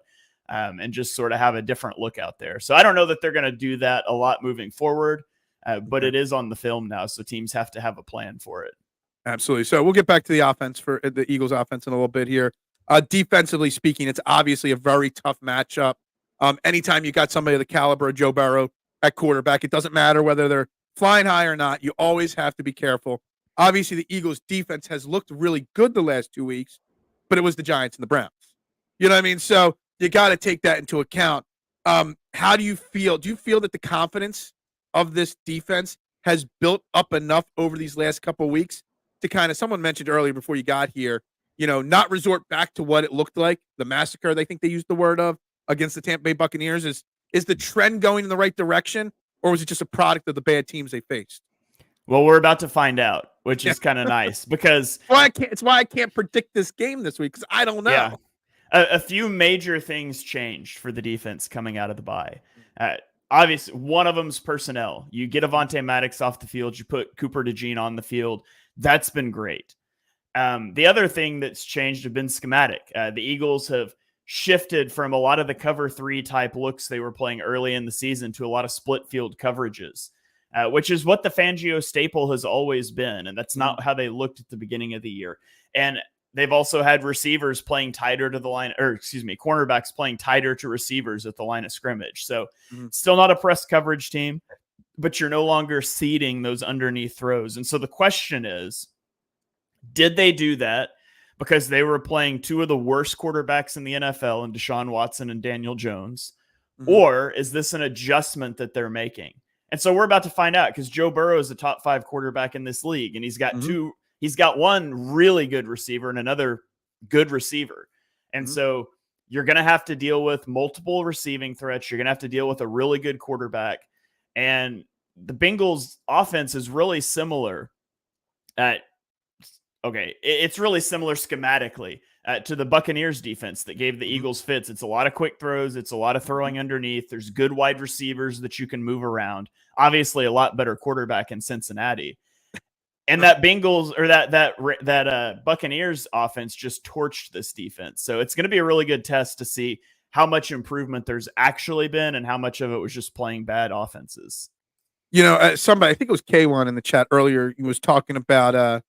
and just sort of have a different look out there. So I don't know that they're going to do that a lot moving forward, but it is on the film now. So teams have to have a plan for it. Absolutely. So we'll get back to the offense for the Eagles offense in a little bit here. Defensively speaking, it's obviously a very tough matchup. Anytime you got somebody of the caliber of Joe Burrow at quarterback, it doesn't matter whether they're flying high or not, you always have to be careful. Obviously, the Eagles' defense has looked really good the last 2 weeks, but it was the Giants and the Browns. You know what I mean? So you got to take that into account. How do you feel? Do you feel that the confidence of this defense has built up enough over these last couple of weeks to kind of, someone mentioned earlier before you got here, not resort back to what it looked like, the massacre, they think they used the word of, against the Tampa Bay Buccaneers? Is the trend going in the right direction? Or was it just a product of the bad teams they faced? Well, we're about to find out, which is kind of nice because it's why I can't predict this game this week, because I don't know. Yeah. A few major things changed for the defense coming out of the bye. Obviously, one of them's personnel. You get Avonte Maddox off the field, you put Cooper DeJean on the field. That's been great. The other thing that's changed have been schematic. The Eagles have shifted from a lot of the cover 3 type looks they were playing early in the season to a lot of split field coverages, which is what the Fangio staple has always been. And that's not how they looked at the beginning of the year. And they've also had receivers playing tighter to the line, or excuse me, cornerbacks playing tighter to receivers at the line of scrimmage. So still not a press coverage team, but you're no longer seeding those underneath throws. And so the question is, did they do that because they were playing 2 of the worst quarterbacks in the NFL in Deshaun Watson and Daniel Jones? Or is this an adjustment that they're making? And so we're about to find out, because Joe Burrow is the top 5 quarterback in this league, and he's got he's got one really good receiver and another good receiver. And so you're going to have to deal with multiple receiving threats. You're going to have to deal with a really good quarterback. And the Bengals offense is really similar it's really similar schematically to the Buccaneers defense that gave the Eagles fits. It's a lot of quick throws. It's a lot of throwing underneath. There's good wide receivers that you can move around. Obviously a lot better quarterback in Cincinnati. And that Bengals or that Buccaneers offense just torched this defense. So it's going to be a really good test to see how much improvement there's actually been and how much of it was just playing bad offenses. Somebody, I think it was K1 in the chat earlier, he was talking about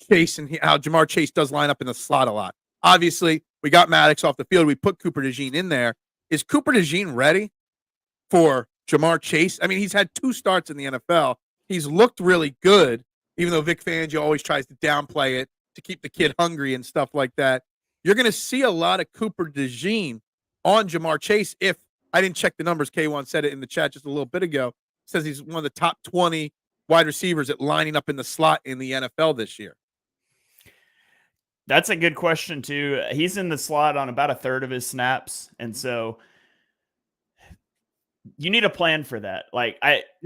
Chase and how Jamar Chase does line up in the slot a lot. Obviously, we got Maddox off the field. We put Cooper DeJean in there. Is Cooper DeJean ready for Jamar Chase? I mean, he's had 2 starts in the NFL. He's looked really good, even though Vic Fangio always tries to downplay it to keep the kid hungry and stuff like that. You're going to see a lot of Cooper DeJean on Jamar Chase. If I didn't check the numbers, K1 said it in the chat just a little bit ago. Says he's one of the top 20 wide receivers at lining up in the slot in the NFL this year. That's a good question too. He's in the slot on about a third of his snaps. And so you need a plan for that.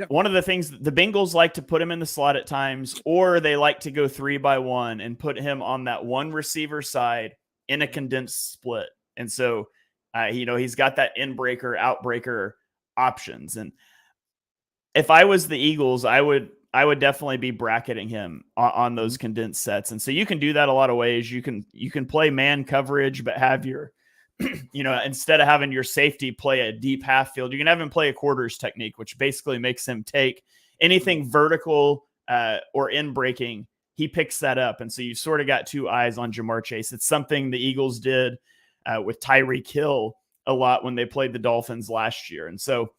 One of the things, the Bengals like to put him in the slot at times, or they like to go 3-by-1 and put him on that one receiver side in a condensed split. And so, he's got that in-breaker, out-breaker options. And if I was the Eagles, I would definitely be bracketing him on those condensed sets. And so you can do that a lot of ways. You can play man coverage, but have your, instead of having your safety play a deep half field, you can have him play a quarters technique, which basically makes him take anything vertical or in breaking. He picks that up. And so you've sort of got 2 eyes on Jamar Chase. It's something the Eagles did with Tyreek Hill a lot when they played the Dolphins last year. And so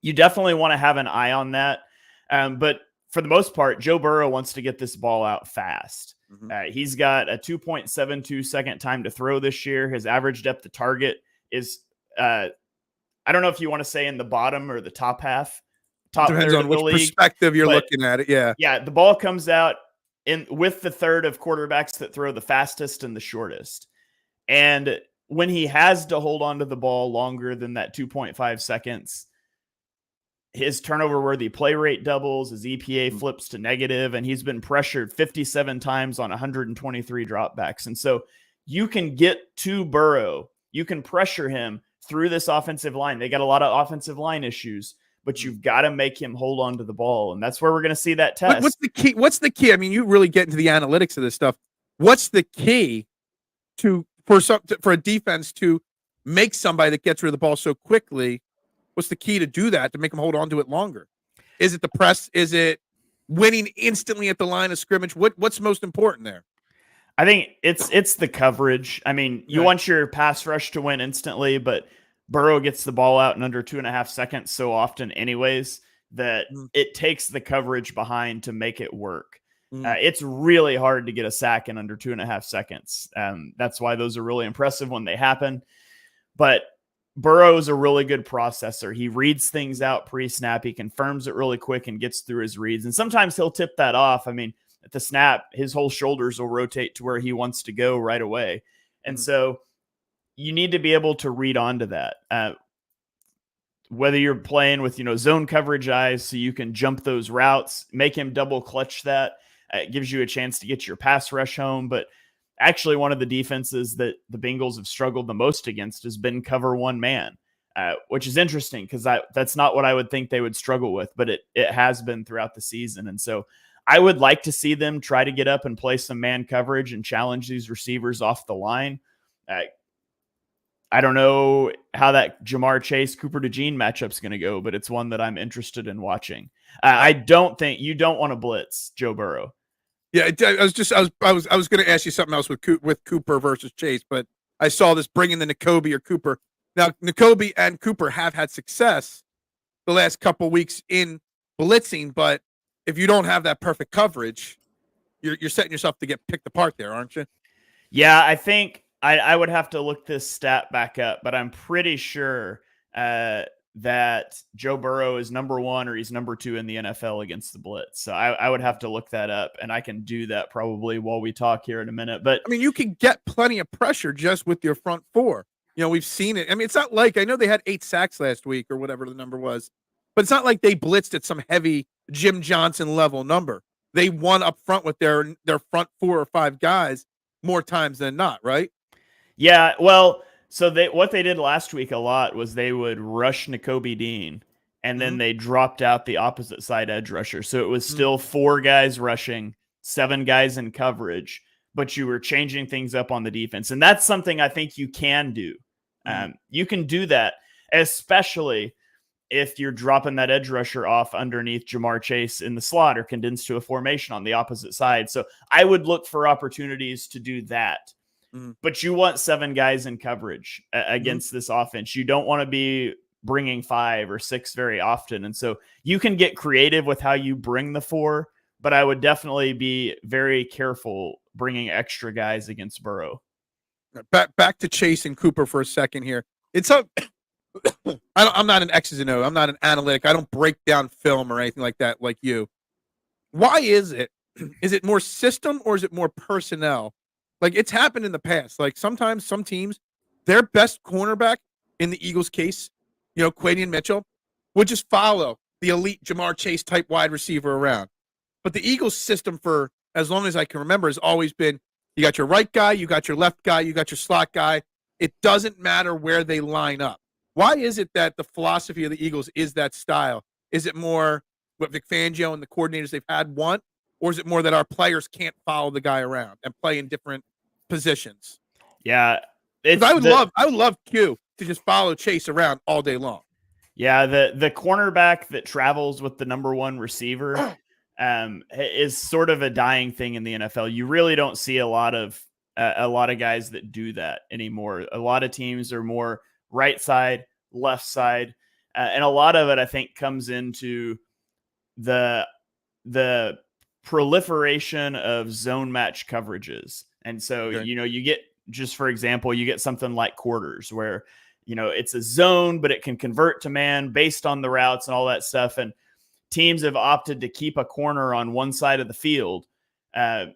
you definitely want to have an eye on that. But for the most part, Joe Burrow wants to get this ball out fast. He's got a 2.72 second time to throw this year. His average depth to target is, I don't know if you want to say in the bottom or the top half. Depends on which perspective you're looking at it. Yeah. Yeah. The ball comes out with the third of quarterbacks that throw the fastest and the shortest. And when he has to hold on to the ball longer than that 2.5 seconds, his turnover-worthy play rate doubles, his EPA flips to negative, and he's been pressured 57 times on 123 dropbacks. And so you can get to Burrow. You can pressure him through this offensive line. They got a lot of offensive line issues, but you've got to make him hold on to the ball, and that's where we're going to see that test. What's the key? What's the key? I mean, you really get into the analytics of this stuff. What's the key for a defense to make somebody that gets rid of the ball so quickly? What's the key to do that, to make them hold on to it longer? Is it the press? Is it winning instantly at the line of scrimmage? What's most important there? I think it's the coverage. I mean, you want your pass rush to win instantly, but Burrow gets the ball out in under 2.5 seconds so often anyways that it takes the coverage behind to make it work. It's really hard to get a sack in under 2.5 seconds. That's why those are really impressive when they happen. But Burrow is a really good processor. He reads things out pre-snap. He confirms it really quick and gets through his reads. And sometimes he'll tip that off. I mean, at the snap, his whole shoulders will rotate to where he wants to go right away. And so you need to be able to read onto that. Whether you're playing with, zone coverage eyes so you can jump those routes, make him double clutch that. It gives you a chance to get your pass rush home. But actually, one of the defenses that the Bengals have struggled the most against has been cover one man, which is interesting because that's not what I would think they would struggle with, but it has been throughout the season. And so I would like to see them try to get up and play some man coverage and challenge these receivers off the line. I don't know how that Jamar Chase Cooper DeJean matchup's going to go, but it's one that I'm interested in watching. I don't think you don't want to blitz Joe Burrow. Yeah, I was going to ask you something else with Cooper versus Chase, but I saw this bringing the Nakobe or Cooper. Now, Nakobe and Cooper have had success the last couple weeks in blitzing, but if you don't have that perfect coverage, you're setting yourself to get picked apart there, aren't you? Yeah, I think I would have to look this stat back up, but I'm pretty sure that Joe Burrow is number 1 or he's number 2 in the NFL against the blitz. So I would have to look that up, and I can do that probably while we talk here in a minute. But I mean, you can get plenty of pressure just with your front four. You know, we've seen it. I mean, it's not like, I know they had 8 sacks last week or whatever the number was, but it's not like they blitzed at some heavy Jim Johnson level number. They won up front with their front 4 or 5 guys more times than not, right? Yeah, well, so what they did last week a lot was they would rush Nakobe Dean, and then they dropped out the opposite side edge rusher. So it was still 4 guys rushing, 7 guys in coverage, but you were changing things up on the defense. And that's something I think you can do. You can do that, especially if you're dropping that edge rusher off underneath Jamar Chase in the slot or condensed to a formation on the opposite side. So I would look for opportunities to do that. But you want 7 guys in coverage against this offense. You don't want to be bringing 5 or 6 very often. And so you can get creative with how you bring the 4, but I would definitely be very careful bringing extra guys against Burrow. Back to Chase and Cooper for a second here. It's a I'm not an X's and O. I'm not an analytic. I don't break down film or anything like that like you. Why is it? Is it more system or is it more personnel? Like, it's happened in the past. Like, sometimes some teams, their best cornerback, in the Eagles' case, you know, Quadian Mitchell, would just follow the elite Jamar Chase type wide receiver around. But the Eagles' system for as long as I can remember has always been, you got your right guy, you got your left guy, you got your slot guy. It doesn't matter where they line up. Why is it that the philosophy of the Eagles is that style? Is it more what Vic Fangio and the coordinators they've had want, or is it more that our players can't follow the guy around and play in different positions? Yeah, I would love Q to just follow Chase around all day long. Yeah, the cornerback that travels with the number 1 receiver is sort of a dying thing in the NFL. You really don't see a lot of guys that do that anymore. A lot of teams are more right side, left side, and a lot of it I think comes into the proliferation of zone match coverages. And so, you know, you get, just for example, you get something like quarters where, you know, it's a zone, but it can convert to man based on the routes and all that stuff. And teams have opted to keep a corner on one side of the field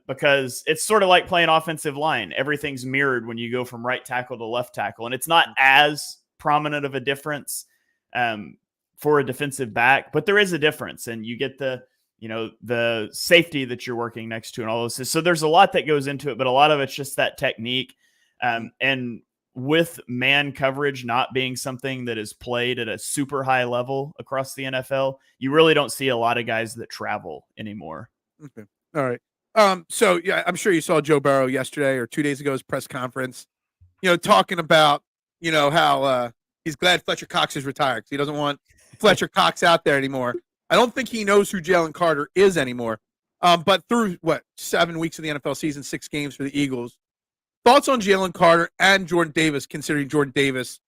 because it's sort of like playing offensive line. Everything's mirrored when you go from right tackle to left tackle. And it's not as prominent of a difference for a defensive back, but there is a difference. And you get the safety that you're working next to and all those. So there's a lot that goes into it, but a lot of it's just that technique. And with man coverage not being something that is played at a super high level across the NFL, you really don't see a lot of guys that travel anymore. Okay. All right. So yeah, I'm sure you saw Joe Burrow yesterday or 2 days ago's press conference, you know, talking about, you know, how he's glad Fletcher Cox is retired because he doesn't want Fletcher Cox out there anymore. I don't think he knows who Jalen Carter is anymore. But through 7 weeks of the NFL season, 6 games for the Eagles, thoughts on Jalen Carter and Jordan Davis, considering Jordan Davis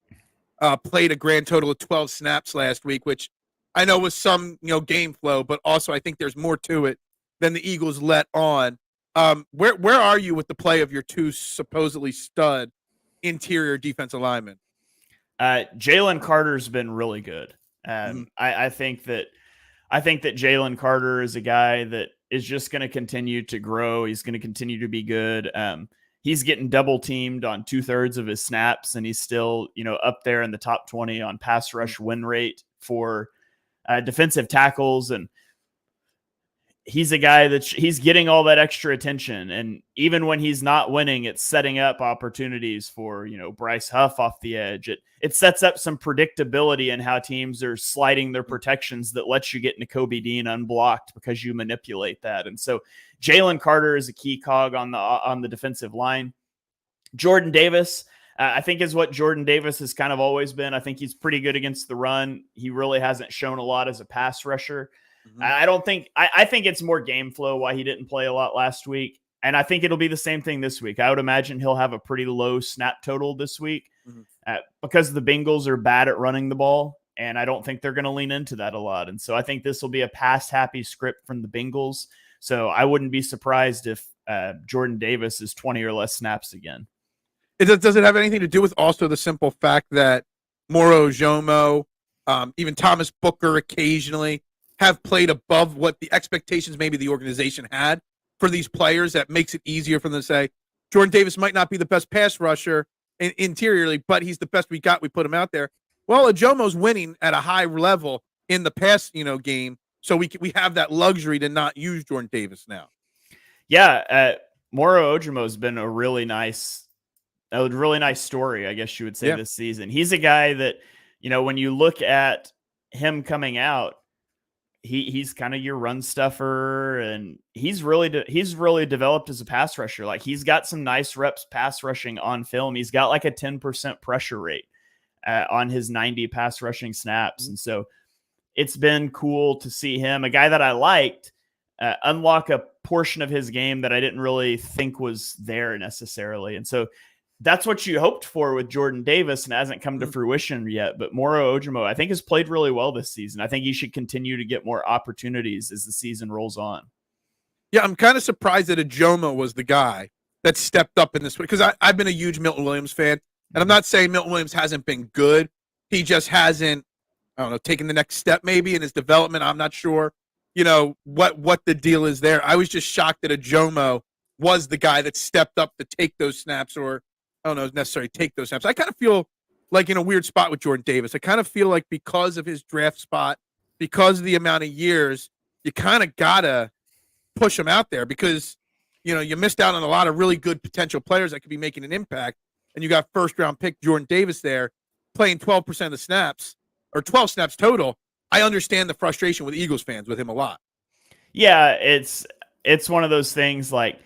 played a grand total of 12 snaps last week, which I know was some, you know, game flow, but also I think there's more to it than the Eagles let on. Where are you with the play of your 2 supposedly stud interior defensive linemen? Jalen Carter's been really good. I think that Jalen Carter is a guy that is just going to continue to grow. He's going to continue to be good. He's getting double teamed on 2/3 of his snaps, and he's still, you know, up there in the top 20 on pass rush win rate for defensive tackles. And he's a guy that he's getting all that extra attention. And even when he's not winning, it's setting up opportunities for, Bryce Huff off the edge. It sets up some predictability in how teams are sliding their protections that lets you get Nakobe Dean unblocked because you manipulate that. And so Jalen Carter is a key cog on the defensive line. Jordan Davis, I think, is what Jordan Davis has kind of always been. I think he's pretty good against the run. He really hasn't shown a lot as a pass rusher. I think it's more game flow why he didn't play a lot last week. And I think it'll be the same thing this week. I would imagine he'll have a pretty low snap total this week because the Bengals are bad at running the ball. And I don't think they're going to lean into that a lot. And so I think this will be a pass happy script from the Bengals. So I wouldn't be surprised if Jordan Davis is 20 or less snaps again. Does it have anything to do with also the simple fact that Moro Ojomo, even Thomas Booker occasionally have played above what the expectations maybe the organization had for these players, that makes it easier for them to say, Jordan Davis might not be the best pass rusher interiorly, but he's the best we got. We put him out there. Well, Ojomo's winning at a high level in the pass, game. So we have that luxury to not use Jordan Davis now. Yeah. Moro Ojomo has been a really nice story, I guess you would say, this season. He's a guy that, when you look at him coming out, he's kind of your run stuffer, and he's really developed as a pass rusher. Like, he's got some nice reps pass rushing on film. He's got like a 10% pressure rate on his 90 pass rushing snaps. And so it's been cool to see him, a guy that I liked, unlock a portion of his game that I didn't really think was there necessarily. And so that's what you hoped for with Jordan Davis, and hasn't come to fruition yet. But Moro Ojomo, I think, has played really well this season. I think he should continue to get more opportunities as the season rolls on. Yeah, I'm kind of surprised that Ojomo was the guy that stepped up in this way, because I've been a huge Milton Williams fan, and I'm not saying Milton Williams hasn't been good. He just hasn't, taken the next step maybe in his development. I'm not sure, what the deal is there. I was just shocked that Ojomo was the guy that stepped up to take those snaps, or I don't know, necessarily take those snaps. I kind of feel like in a weird spot with Jordan Davis. I kind of feel like because of his draft spot, because of the amount of years, you kind of got to push him out there, because, you missed out on a lot of really good potential players that could be making an impact. And you got first-round pick Jordan Davis there playing 12% of the snaps, or 12 snaps total. I understand the frustration with Eagles fans with him a lot. Yeah, it's one of those things, like,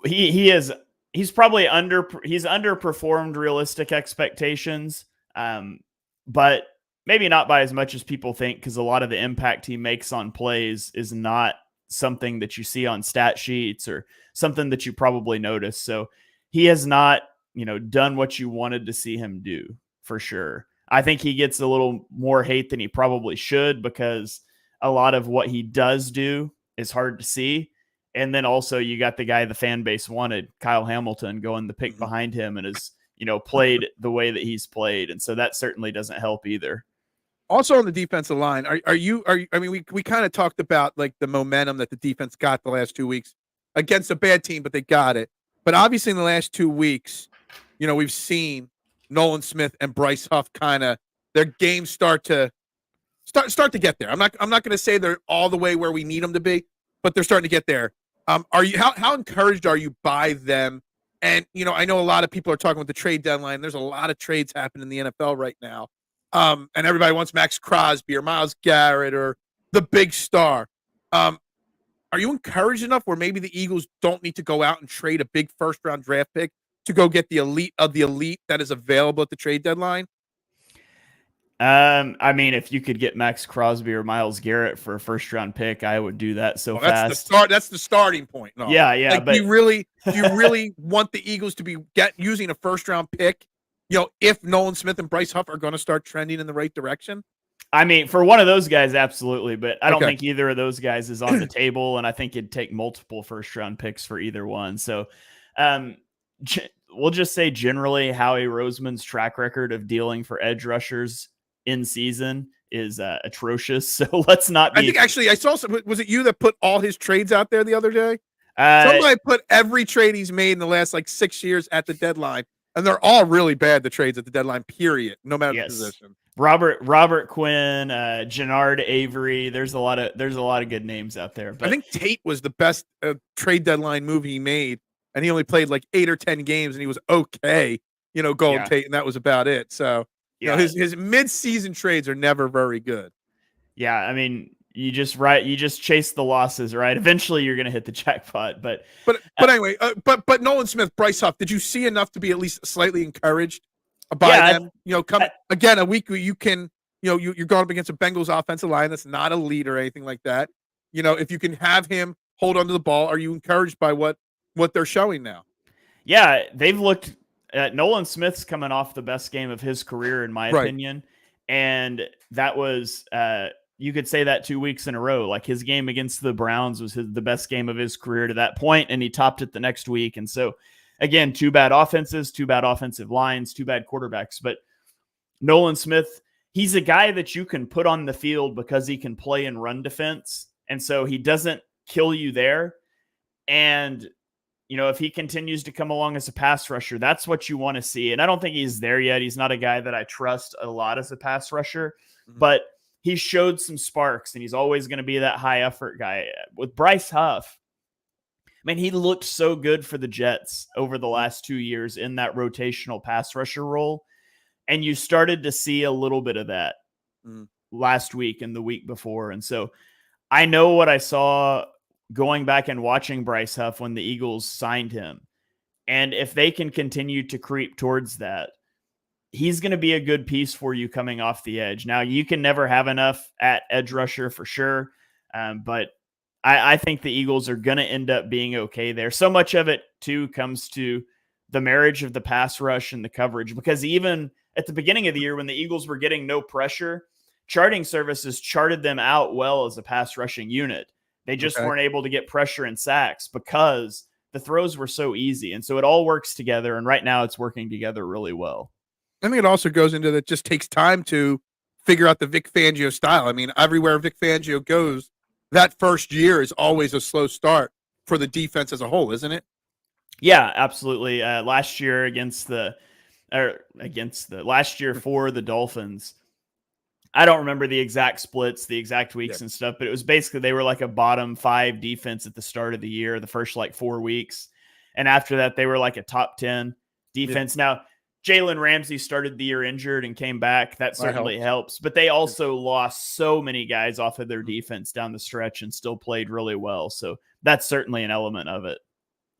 he's probably underperformed realistic expectations, but maybe not by as much as people think, because a lot of the impact he makes on plays is not something that you see on stat sheets or something that you probably notice. So he has not, done what you wanted to see him do, for sure. I think he gets a little more hate than he probably should, because a lot of what he does do is hard to see. And then also you got the guy the fan base wanted, Kyle Hamilton, going the pick behind him, and has, played the way that he's played. And so that certainly doesn't help either. Also on the defensive line, we kind of talked about like the momentum that the defense got the last 2 weeks against a bad team, but they got it. But obviously in the last 2 weeks, we've seen Nolan Smith and Bryce Huff kind of their games start to get there. I'm not going to say they're all the way where we need them to be, but they're starting to get there. How encouraged are you by them? And, I know a lot of people are talking about the trade deadline. There's a lot of trades happening in the NFL right now. And everybody wants Max Crosby or Myles Garrett or the big star. Are you encouraged enough where maybe the Eagles don't need to go out and trade a big first-round draft pick to go get the elite of the elite that is available at the trade deadline? If you could get Max Crosby or Myles Garrett for a first-round pick, I would do that fast. That's the starting point. No. Yeah. Like, but do you really want the Eagles to be using a first-round pick? If Nolan Smith and Bryce Huff are going to start trending in the right direction? For one of those guys, absolutely. But I don't think either of those guys is on the table, and I think it'd take multiple first-round picks for either one. So, we'll just say generally Howie Roseman's track record of dealing for edge rushers in season is atrocious. So let's not be. I think actually I saw some. Was it you that put all his trades out there the other day? Somebody put every trade he's made in the last 6 years at the deadline, and they're all really bad. The trades at the deadline, period, no matter the position. Robert Quinn, Jannard Avery. There's a lot of good names out there. But I think Tate was the best trade deadline move he made, and he only played like 8 or 10 games, and he was okay. Golden Tate, and that was about it. So his mid-season trades are never very good. Yeah, I mean, you just chase the losses, right? Eventually, you're going to hit the jackpot. But anyway, but Nolan Smith, Bryce Huff, did you see enough to be at least slightly encouraged by them? Come again a week where you can, you're going up against a Bengals offensive line that's not elite or anything like that. If you can have him hold onto the ball, are you encouraged by what they're showing now? Yeah, they've looked at Nolan Smith's coming off the best game of his career, in my opinion. And that was, you could say that 2 weeks in a row. Like his game against the Browns was the best game of his career to that point, and he topped it the next week. And so, again, 2 bad offenses, 2 bad offensive lines, 2 bad quarterbacks. But Nolan Smith, he's a guy that you can put on the field because he can play in run defense. And so he doesn't kill you there. And, if he continues to come along as a pass rusher, that's what you want to see. And I don't think he's there yet. He's not a guy that I trust a lot as a pass rusher, but he showed some sparks, and he's always going to be that high effort guy. With Bryce Huff, man, he looked so good for the Jets over the last 2 years in that rotational pass rusher role. And you started to see a little bit of that last week and the week before. And so I know what I saw going back and watching Bryce Huff when the Eagles signed him. And if they can continue to creep towards that, he's going to be a good piece for you coming off the edge. Now, you can never have enough at edge rusher for sure. But I think the Eagles are going to end up being okay there. So much of it, too, comes to the marriage of the pass rush and the coverage, because even at the beginning of the year when the Eagles were getting no pressure, charting services charted them out well as a pass rushing unit. They just weren't able to get pressure and sacks because the throws were so easy. And so it all works together. And right now it's working together really well. I think it also goes into that it just takes time to figure out the Vic Fangio style. I mean, everywhere Vic Fangio goes, that first year is always a slow start for the defense as a whole, isn't it? Yeah, absolutely. Last year last year for the Dolphins, I don't remember the exact splits, the exact weeks and stuff, but it was basically they were like a bottom 5 defense at the start of the year, the first 4 weeks. And after that, they were like a top 10 defense. Now, Jalen Ramsey started the year injured and came back. That certainly helps. But they also lost so many guys off of their defense down the stretch and still played really well. So that's certainly an element of it.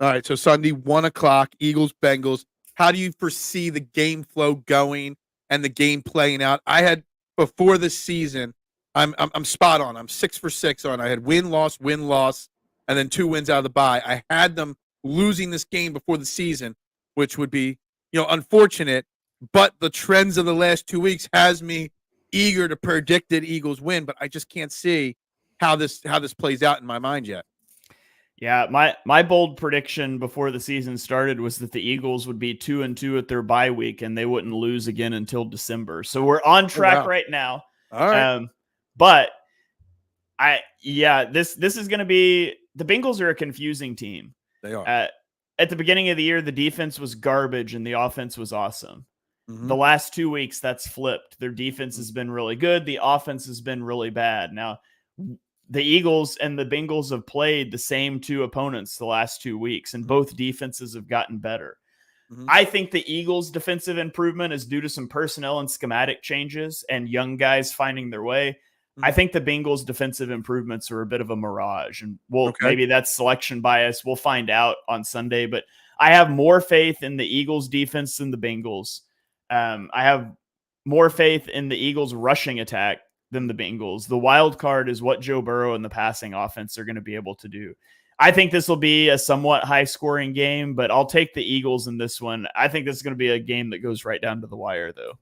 All right, so Sunday, 1:00, Eagles, Bengals. How do you foresee the game flow going and the game playing out? I had, before the season, I'm spot on. I'm 6 for 6 on. I had win, loss, and then 2 wins out of the bye. I had them losing this game before the season, which would be, unfortunate. But the trends of the last 2 weeks has me eager to predict that Eagles win. But I just can't see how this plays out in my mind yet. Yeah, my bold prediction before the season started was that the Eagles would be 2-2 at their bye week and they wouldn't lose again until December. So we're on track right now. All right. But this is going to be, the Bengals are a confusing team. They are. At the beginning of the year, the defense was garbage and the offense was awesome. The last 2 weeks, that's flipped. Their defense has been really good. The offense has been really bad. Now, the Eagles and the Bengals have played the same 2 opponents the last 2 weeks, and both defenses have gotten better. I think the Eagles' defensive improvement is due to some personnel and schematic changes and young guys finding their way. I think the Bengals' defensive improvements are a bit of a mirage, and maybe that's selection bias. We'll find out on Sunday, but I have more faith in the Eagles' defense than the Bengals. I have more faith in the Eagles' rushing attack than the Bengals. The wild card is what Joe Burrow and the passing offense are going to be able to do. I think this will be a somewhat high-scoring game, but I'll take the Eagles in this one. I think this is going to be a game that goes right down to the wire, though.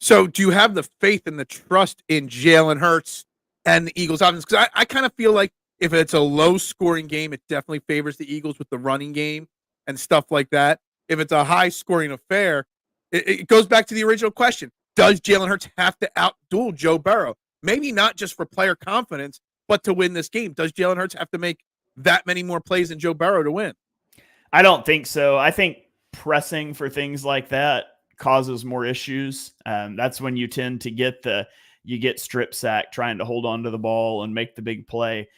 So do you have the faith and the trust in Jalen Hurts and the Eagles offense? Because I kind of feel like if it's a low-scoring game, it definitely favors the Eagles with the running game and stuff like that. If it's a high-scoring affair, it goes back to the original question. Does Jalen Hurts have to outduel Joe Burrow? Maybe not just for player confidence, but to win this game. Does Jalen Hurts have to make that many more plays than Joe Burrow to win? I don't think so. I think pressing for things like that causes more issues. That's when you tend to get strip sack trying to hold on to the ball and make the big play.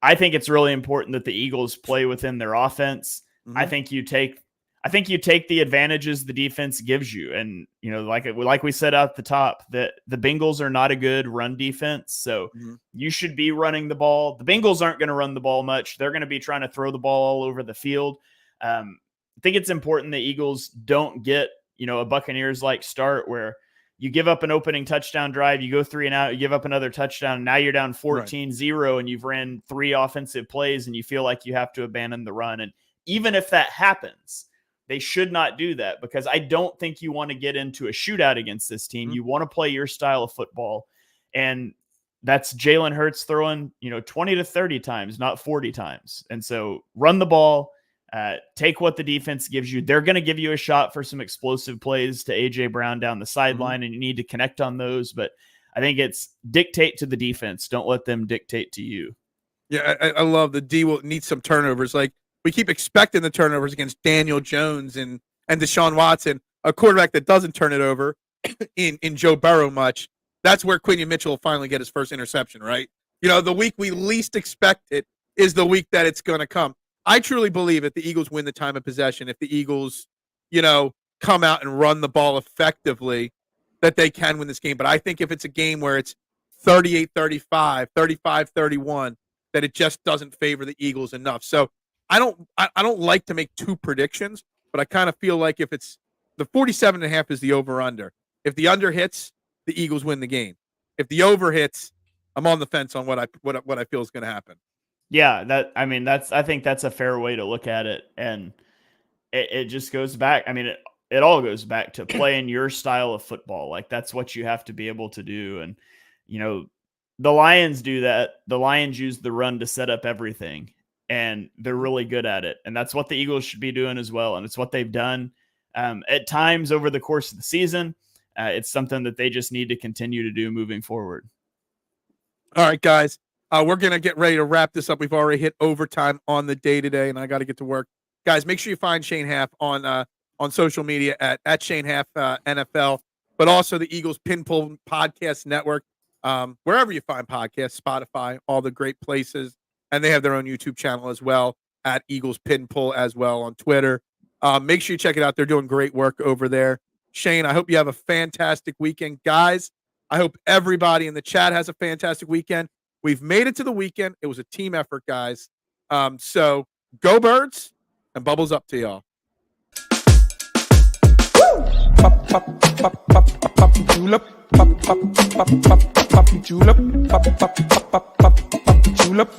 I think it's really important that the Eagles play within their offense. Mm-hmm. I think you take the advantages the defense gives you. And, like we said at the top, that the Bengals are not a good run defense. So you should be running the ball. The Bengals aren't going to run the ball much. They're going to be trying to throw the ball all over the field. I think it's important the Eagles don't get, a Buccaneers-like start where you give up an opening touchdown drive, you go 3 and out, you give up another touchdown, and now you're down 14-0 and you've ran 3 offensive plays and you feel like you have to abandon the run. And even if that happens, they should not do that, because I don't think you want to get into a shootout against this team. You want to play your style of football, and that's Jalen Hurts throwing, 20 to 30 times, not 40 times. And so run the ball, take what the defense gives you. They're going to give you a shot for some explosive plays to A.J. Brown down the sideline, and you need to connect on those. But I think it's dictate to the defense. Don't let them dictate to you. Yeah, I love the D will need some turnovers. Like, we keep expecting the turnovers against Daniel Jones and Deshaun Watson, a quarterback that doesn't turn it over in Joe Burrow much. That's where Quinion Mitchell will finally get his first interception, right? The week we least expect it is the week that it's going to come. I truly believe if the Eagles win the time of possession, if the Eagles, come out and run the ball effectively, that they can win this game. But I think if it's a game where it's 38-35, 35-31, that it just doesn't favor the Eagles enough. So I don't like to make 2 predictions, but I kind of feel like if it's the 47.5 is the over-under. If the under hits, the Eagles win the game. If the over hits, I'm on the fence on what I feel is going to happen. Yeah, I think that's a fair way to look at it. And it just goes back. It all goes back to playing your style of football. Like, that's what you have to be able to do. And, the Lions do that. The Lions use the run to set up everything, and they're really good at it. And that's what the Eagles should be doing as well. And it's what they've done at times over the course of the season. It's something that they just need to continue to do moving forward. All right, guys. We're going to get ready to wrap this up. We've already hit overtime on the day today, and I got to get to work. Guys, make sure you find Shane Haff on social media at Shane Haff NFL, but also the Eagles Pinpool Podcast Network, wherever you find podcasts, Spotify, all the great places. And they have their own YouTube channel as well, at Eagles Pinpool as well on Twitter. Make sure you check it out. They're doing great work over there. Shane, I hope you have a fantastic weekend. Guys, I hope everybody in the chat has a fantastic weekend. We've made it to the weekend. It was a team effort, guys. So go Birds, and bubbles up to y'all. Pop, pop, pop, pop, pop, julep. Pop, pop, pop, pop, pop, julep. Pop, pop, pop, pop, pop, julep.